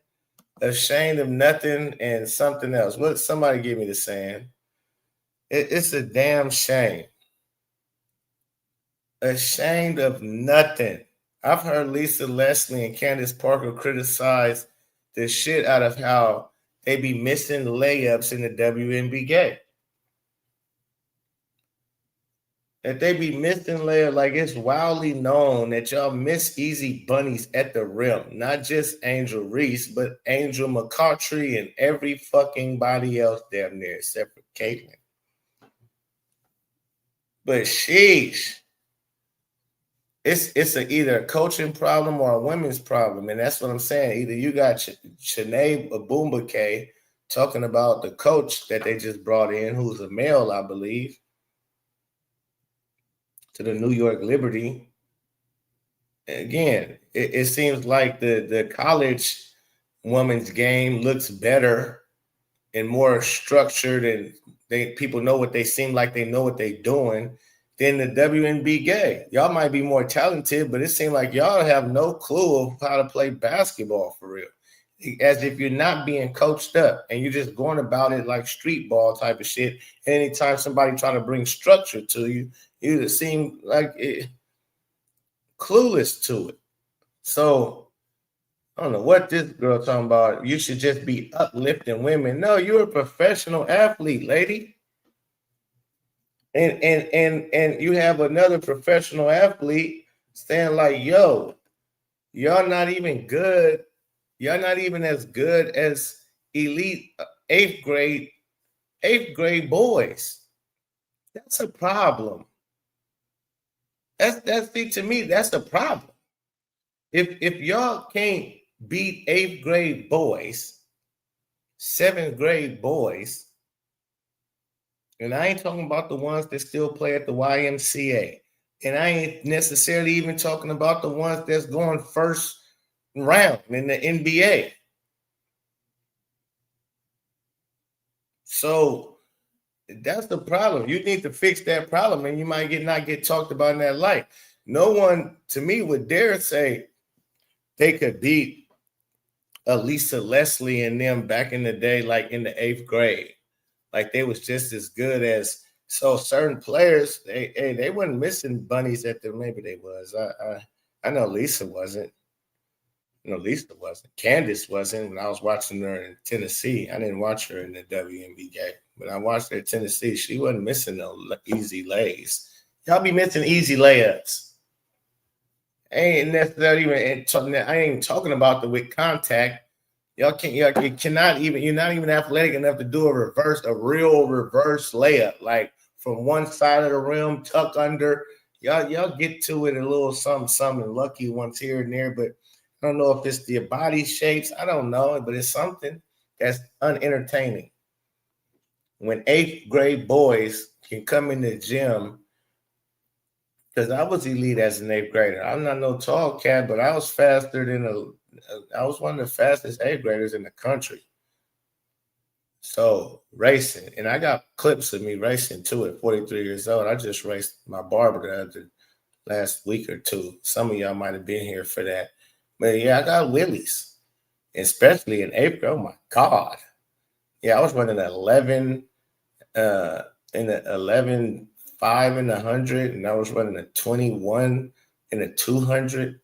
Ashamed of nothing and something else. What? Somebody give me the saying. It's a damn shame. Ashamed of nothing. I've heard Lisa Leslie and Candace Parker criticize the shit out of how they be missing layups in the WNBA. That they be missing layups, like it's wildly known that y'all miss easy bunnies at the rim. Not just Angel Reese, but Angel McCoughtry and every fucking body else damn near except for Caitlin. But sheesh. It's either a coaching problem or a women's problem. And that's what I'm saying. Either you got Shanae Abumbake talking about the coach that they just brought in, who's a male, I believe, to the New York Liberty. Again, it seems like the college women's game looks better and more structured, and people know what they seem like they know what they're doing than the WNBA. Y'all might be more talented, but it seems like y'all have no clue of how to play basketball for real. As if you're not being coached up and you're just going about it like street ball type of shit. And anytime somebody try to bring structure to you, you seem like clueless to it. So I don't know what this girl talking about. You should just be uplifting women. No, you're a professional athlete, lady. And you have another professional athlete saying like, yo, y'all not even good. Y'all not even as good as elite 8th grade boys. That's a problem. To me, that's a problem. If y'all can't beat 8th grade boys, 7th grade boys, and I ain't talking about the ones that still play at the YMCA, and I ain't necessarily even talking about the ones that's going first round in the NBA. So that's the problem. You need to fix that problem, and you might not get talked about in that light. No one, to me, would dare say they could beat Lisa Leslie and them back in the day, like in the 8th grade. Like they was just as good as certain players. They weren't missing bunnies at the. Maybe they was. I know Lisa wasn't. Lisa wasn't. Candace wasn't when I was watching her in Tennessee. I didn't watch her in the WNBA, but I watched her in Tennessee. She wasn't missing no easy lays. Y'all be missing easy layups. ain't necessarily even. I ain't talking about the with contact. Y'all cannot even. You're not even athletic enough to do a real reverse layup, like from one side of the rim, tuck under. Y'all get to it a little something, lucky ones here and there, but I don't know if it's the body shapes. I don't know, but it's something that's unentertaining. When 8th grade boys can come in the gym, because I was elite as an 8th grader. I'm not no tall cat, but I was faster than I was one of the fastest 8th graders in the country. So racing, and I got clips of me racing too at 43 years old. I just raced my barber the last week or two. Some of y'all might have been here for that. But yeah, I got willies, especially in April. Oh my God. Yeah, I was running 11 in the 11.5 in the 100, and I was running a 21 in the 200.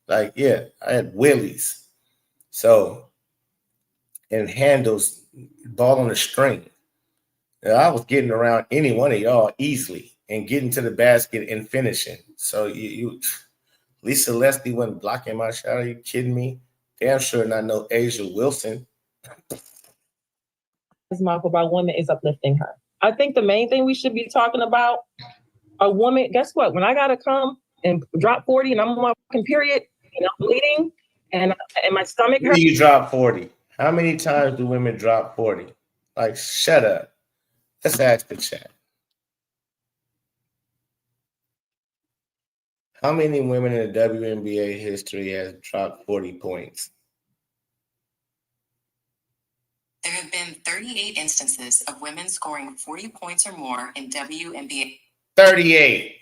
Like, yeah, I had willies. So, and handles, ball on the string. I was getting around any one of y'all easily and getting to the basket and finishing. So you Lisa Leslie wasn't blocking my shot. Are you kidding me? Damn sure not no Asia Wilson. Michael, by women is uplifting her. I think the main thing we should be talking about, a woman, guess what? When I gotta come and drop 40 and I'm on my fucking period and I'm bleeding and my stomach hurts. You drop 40. How many times do women drop 40? Like, shut up. Let's ask the chat. How many women in the WNBA history has dropped 40 points? There have been 38 instances of women scoring 40 points or more in WNBA. 38.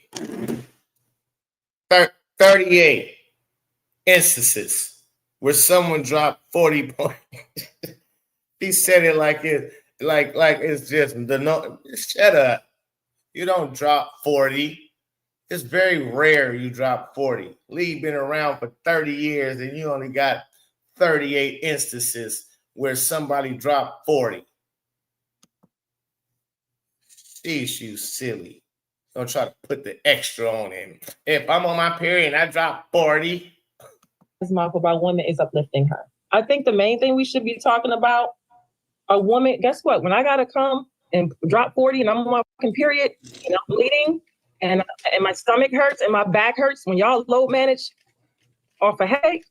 38 instances where someone dropped 40 points. He said it like it's just the no. Shut up. You don't drop 40. It's very rare you drop 40. League been around for 30 years and you only got 38 instances where somebody dropped 40. Sheesh, you silly. Don't try to put the extra on him. If I'm on my period and I drop 40. Michael, by women is uplifting her. I think the main thing we should be talking about, a woman, guess what? When I gotta come and drop 40 and I'm on my fucking period and I'm bleeding and my stomach hurts and my back hurts, when y'all load manage off a headache,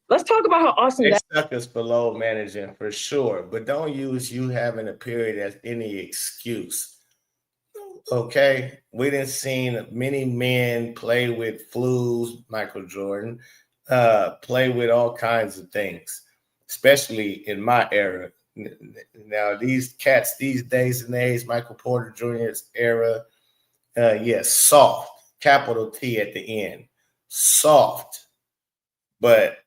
let's talk about how awesome they that stuck us for load managing for sure, but don't use you having a period as any excuse. Okay, we done seen many men play with flus, Michael Jordan, play with all kinds of things, especially in my era. Now, these cats these days and age, Michael Porter Jr.'s era, yes, soft, capital T at the end, soft, but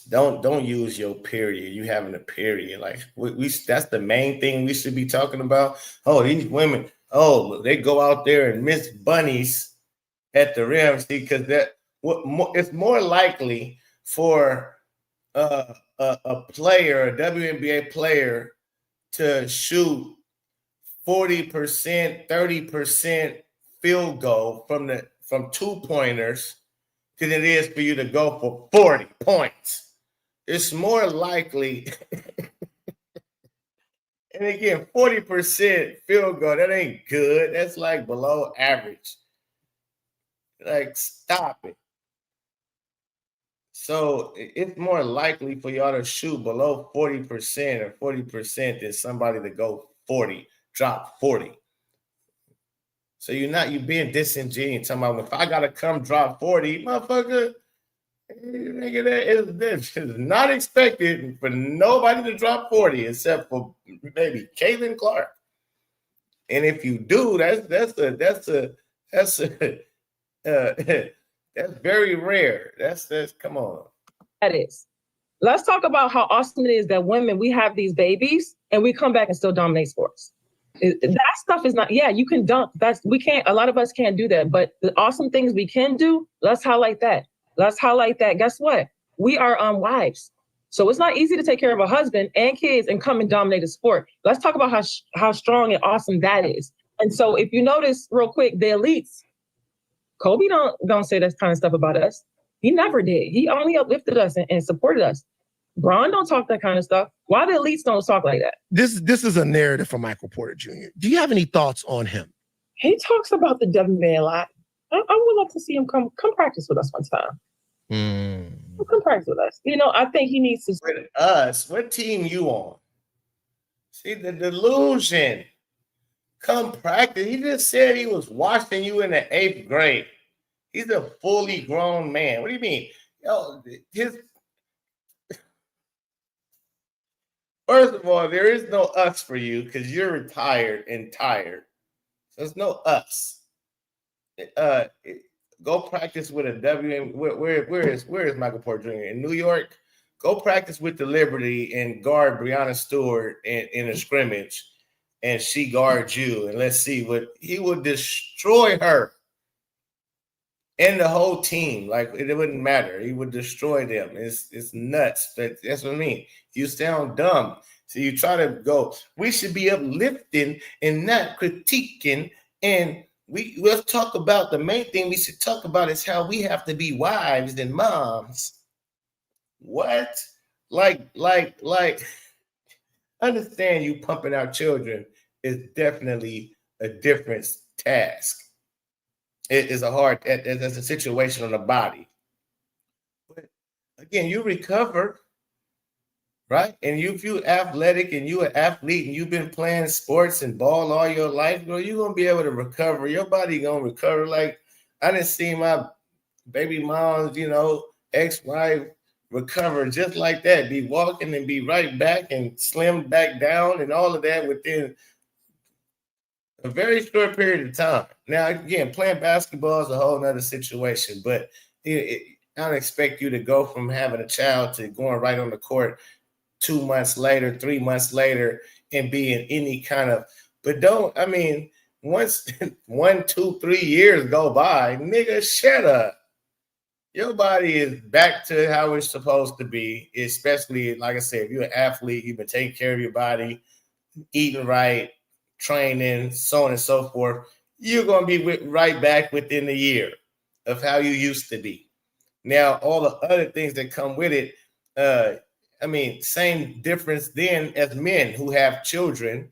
don't use your period. You having a period. Like we that's the main thing we should be talking about. Oh, these women, they go out there and miss bunnies at the rim. See, because it's more likely for a player, a WNBA player, to shoot 40%, 30% field goal from 2-pointers than it is for you to go for 40 points. It's more likely, and again, 40% field goal, that ain't good. That's like below average. Like, stop it. So it's more likely for y'all to shoot below 40% or 40% than somebody to go 40, drop 40. So you being disingenuous. Talking about if I gotta come drop 40, motherfucker, nigga, that is not expected for nobody to drop 40 except for maybe Caitlin Clark. And if you do, that's very rare. That's come on. That is. Let's talk about how awesome it is that women, we have these babies and we come back and still dominate sports. That stuff is not, you can dunk. A lot of us can't do that, but the awesome things we can do, let's highlight that. Let's highlight that. Guess what? We are wives. So it's not easy to take care of a husband and kids and come and dominate a sport. Let's talk about how strong and awesome that is. And so if you notice real quick, the elites, Kobe don't say that kind of stuff about us. He never did. He only uplifted us and supported us. Bron don't talk that kind of stuff. Why the elites don't talk like that? This is a narrative from Michael Porter Jr. Do you have any thoughts on him? He talks about the WNBA a lot. I would love to see him come practice with us one time. Come practice with us. I think he needs to. With us, what team you on? See the delusion. Come practice. He just said he was watching you in the 8th grade. He's a fully grown man. What do you mean? First of all, there is no us for you because you're retired and tired. There's no us. Go practice with a WM. Where is Michael Porter Jr. in New York? Go practice with the Liberty and guard Breonna Stewart in a scrimmage, and she guards you. And let's see what he would destroy her and the whole team. Like it wouldn't matter. He would destroy them. It's nuts. But that's what I mean. You sound dumb. So you try to go. We should be uplifting and not critiquing. And let's talk about the main thing we should talk about is how we have to be wives and moms. What? Like, understand you pumping out children is definitely a different task. It is it's a situation on the body. But again, you recover, right? And if you're athletic and you're an athlete and you've been playing sports and ball all your life, girl, you're going to be able to recover. Your body going to recover. Like, I didn't see my baby mom's, ex-wife recover just like that, be walking and be right back and slim back down and all of that within a very short period of time. Now, again, playing basketball is a whole nother situation, but I don't expect you to go from having a child to going right on the court 2 months later, 3 months later, and be in any kind of, but once 1, 2, 3 years go by, nigga, shut up. Your body is back to how it's supposed to be, especially, like I said, if you're an athlete, you've been taking care of your body, eating right, training, so on and so forth. You're going to be right back within a year of how you used to be. Now, all the other things that come with it, same difference then as men who have children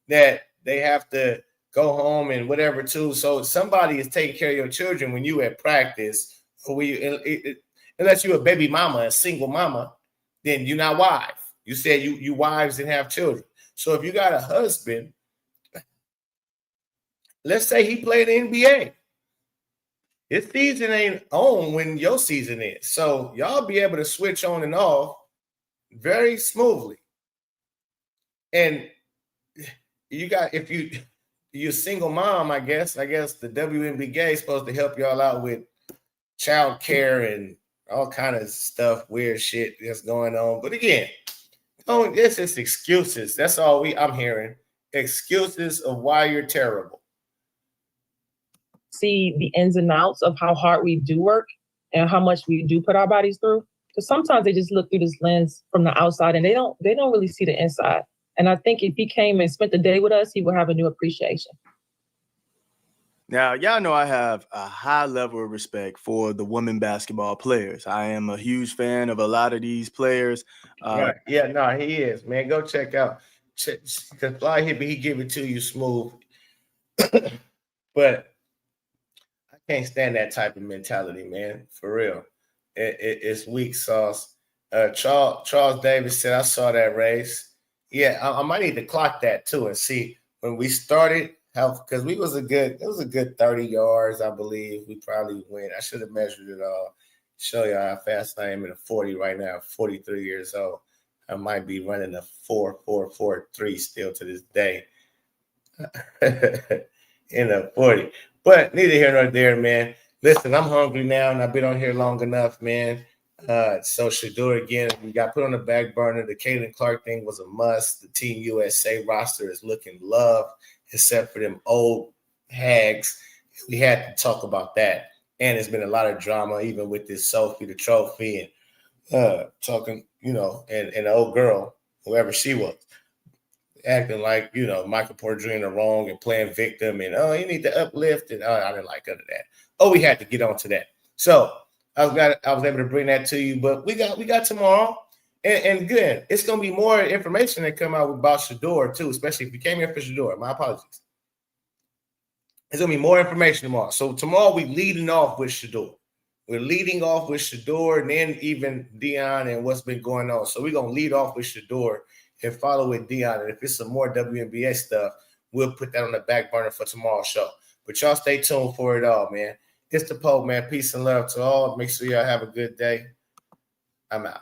that they have to go home and whatever too. So somebody is taking care of your children when you at practice. Unless you're a baby mama, a single mama, then you're not wife. You said you wives and have children. So if you got a husband, let's say he played in the NBA. His season ain't on when your season is. So y'all be able to switch on and off very smoothly. And you're a single mom, I guess the WNBA is supposed to help y'all out with child care and all kind of stuff, weird shit that's going on. But again, it's just excuses. That's all I'm hearing. Excuses of why you're terrible. See the ins and outs of how hard we do work and how much we do put our bodies through. Because sometimes they just look through this lens from the outside and they don't really see the inside. And I think if he came and spent the day with us, he would have a new appreciation. Now, y'all know I have a high level of respect for the women basketball players. I am a huge fan of a lot of these players. Right. Yeah, no, he is, man. Go check out. Because Fly Hippie, he give it to you smooth. But I can't stand that type of mentality, man. For real. It's weak sauce. Charles Davis said, I saw that race. Yeah, I might need to clock that too and see when we started. Because it was a good 30 yards, I believe. We probably went. I should have measured it all. Show you how fast I am in a 40 right now. 43 years old. I might be running a 4.43 still to this day in a 40. But neither here nor there, man. Listen, I'm hungry now, and I've been on here long enough, man. So SHADUER again. We got put on the back burner. The Caitlin Clark thing was a must. The Team USA roster is looking loved. Except for them old hags. We had to talk about that. And there's been a lot of drama, even with this Sophie, the trophy, and talking, and the old girl, whoever she was. acting like, you know, Michael Porter Jr. wrong and playing victim and, oh, you need to uplift. And I didn't like none of that. Oh, we had to get on to that. So I was able to bring that to you, but we got tomorrow. And good. It's going to be more information that come out about SHADUER too, especially if you came here for SHADUER. My apologies. There's going to be more information tomorrow. So tomorrow we're leading off with SHADUER. We're leading off with SHADUER and then even Dion and what's been going on. So we're going to lead off with SHADUER and follow with Dion. And if it's some more WNBA stuff, we'll put that on the back burner for tomorrow's show. But y'all stay tuned for it all, man. It's the Pope, man. Peace and love to all. Make sure y'all have a good day. I'm out.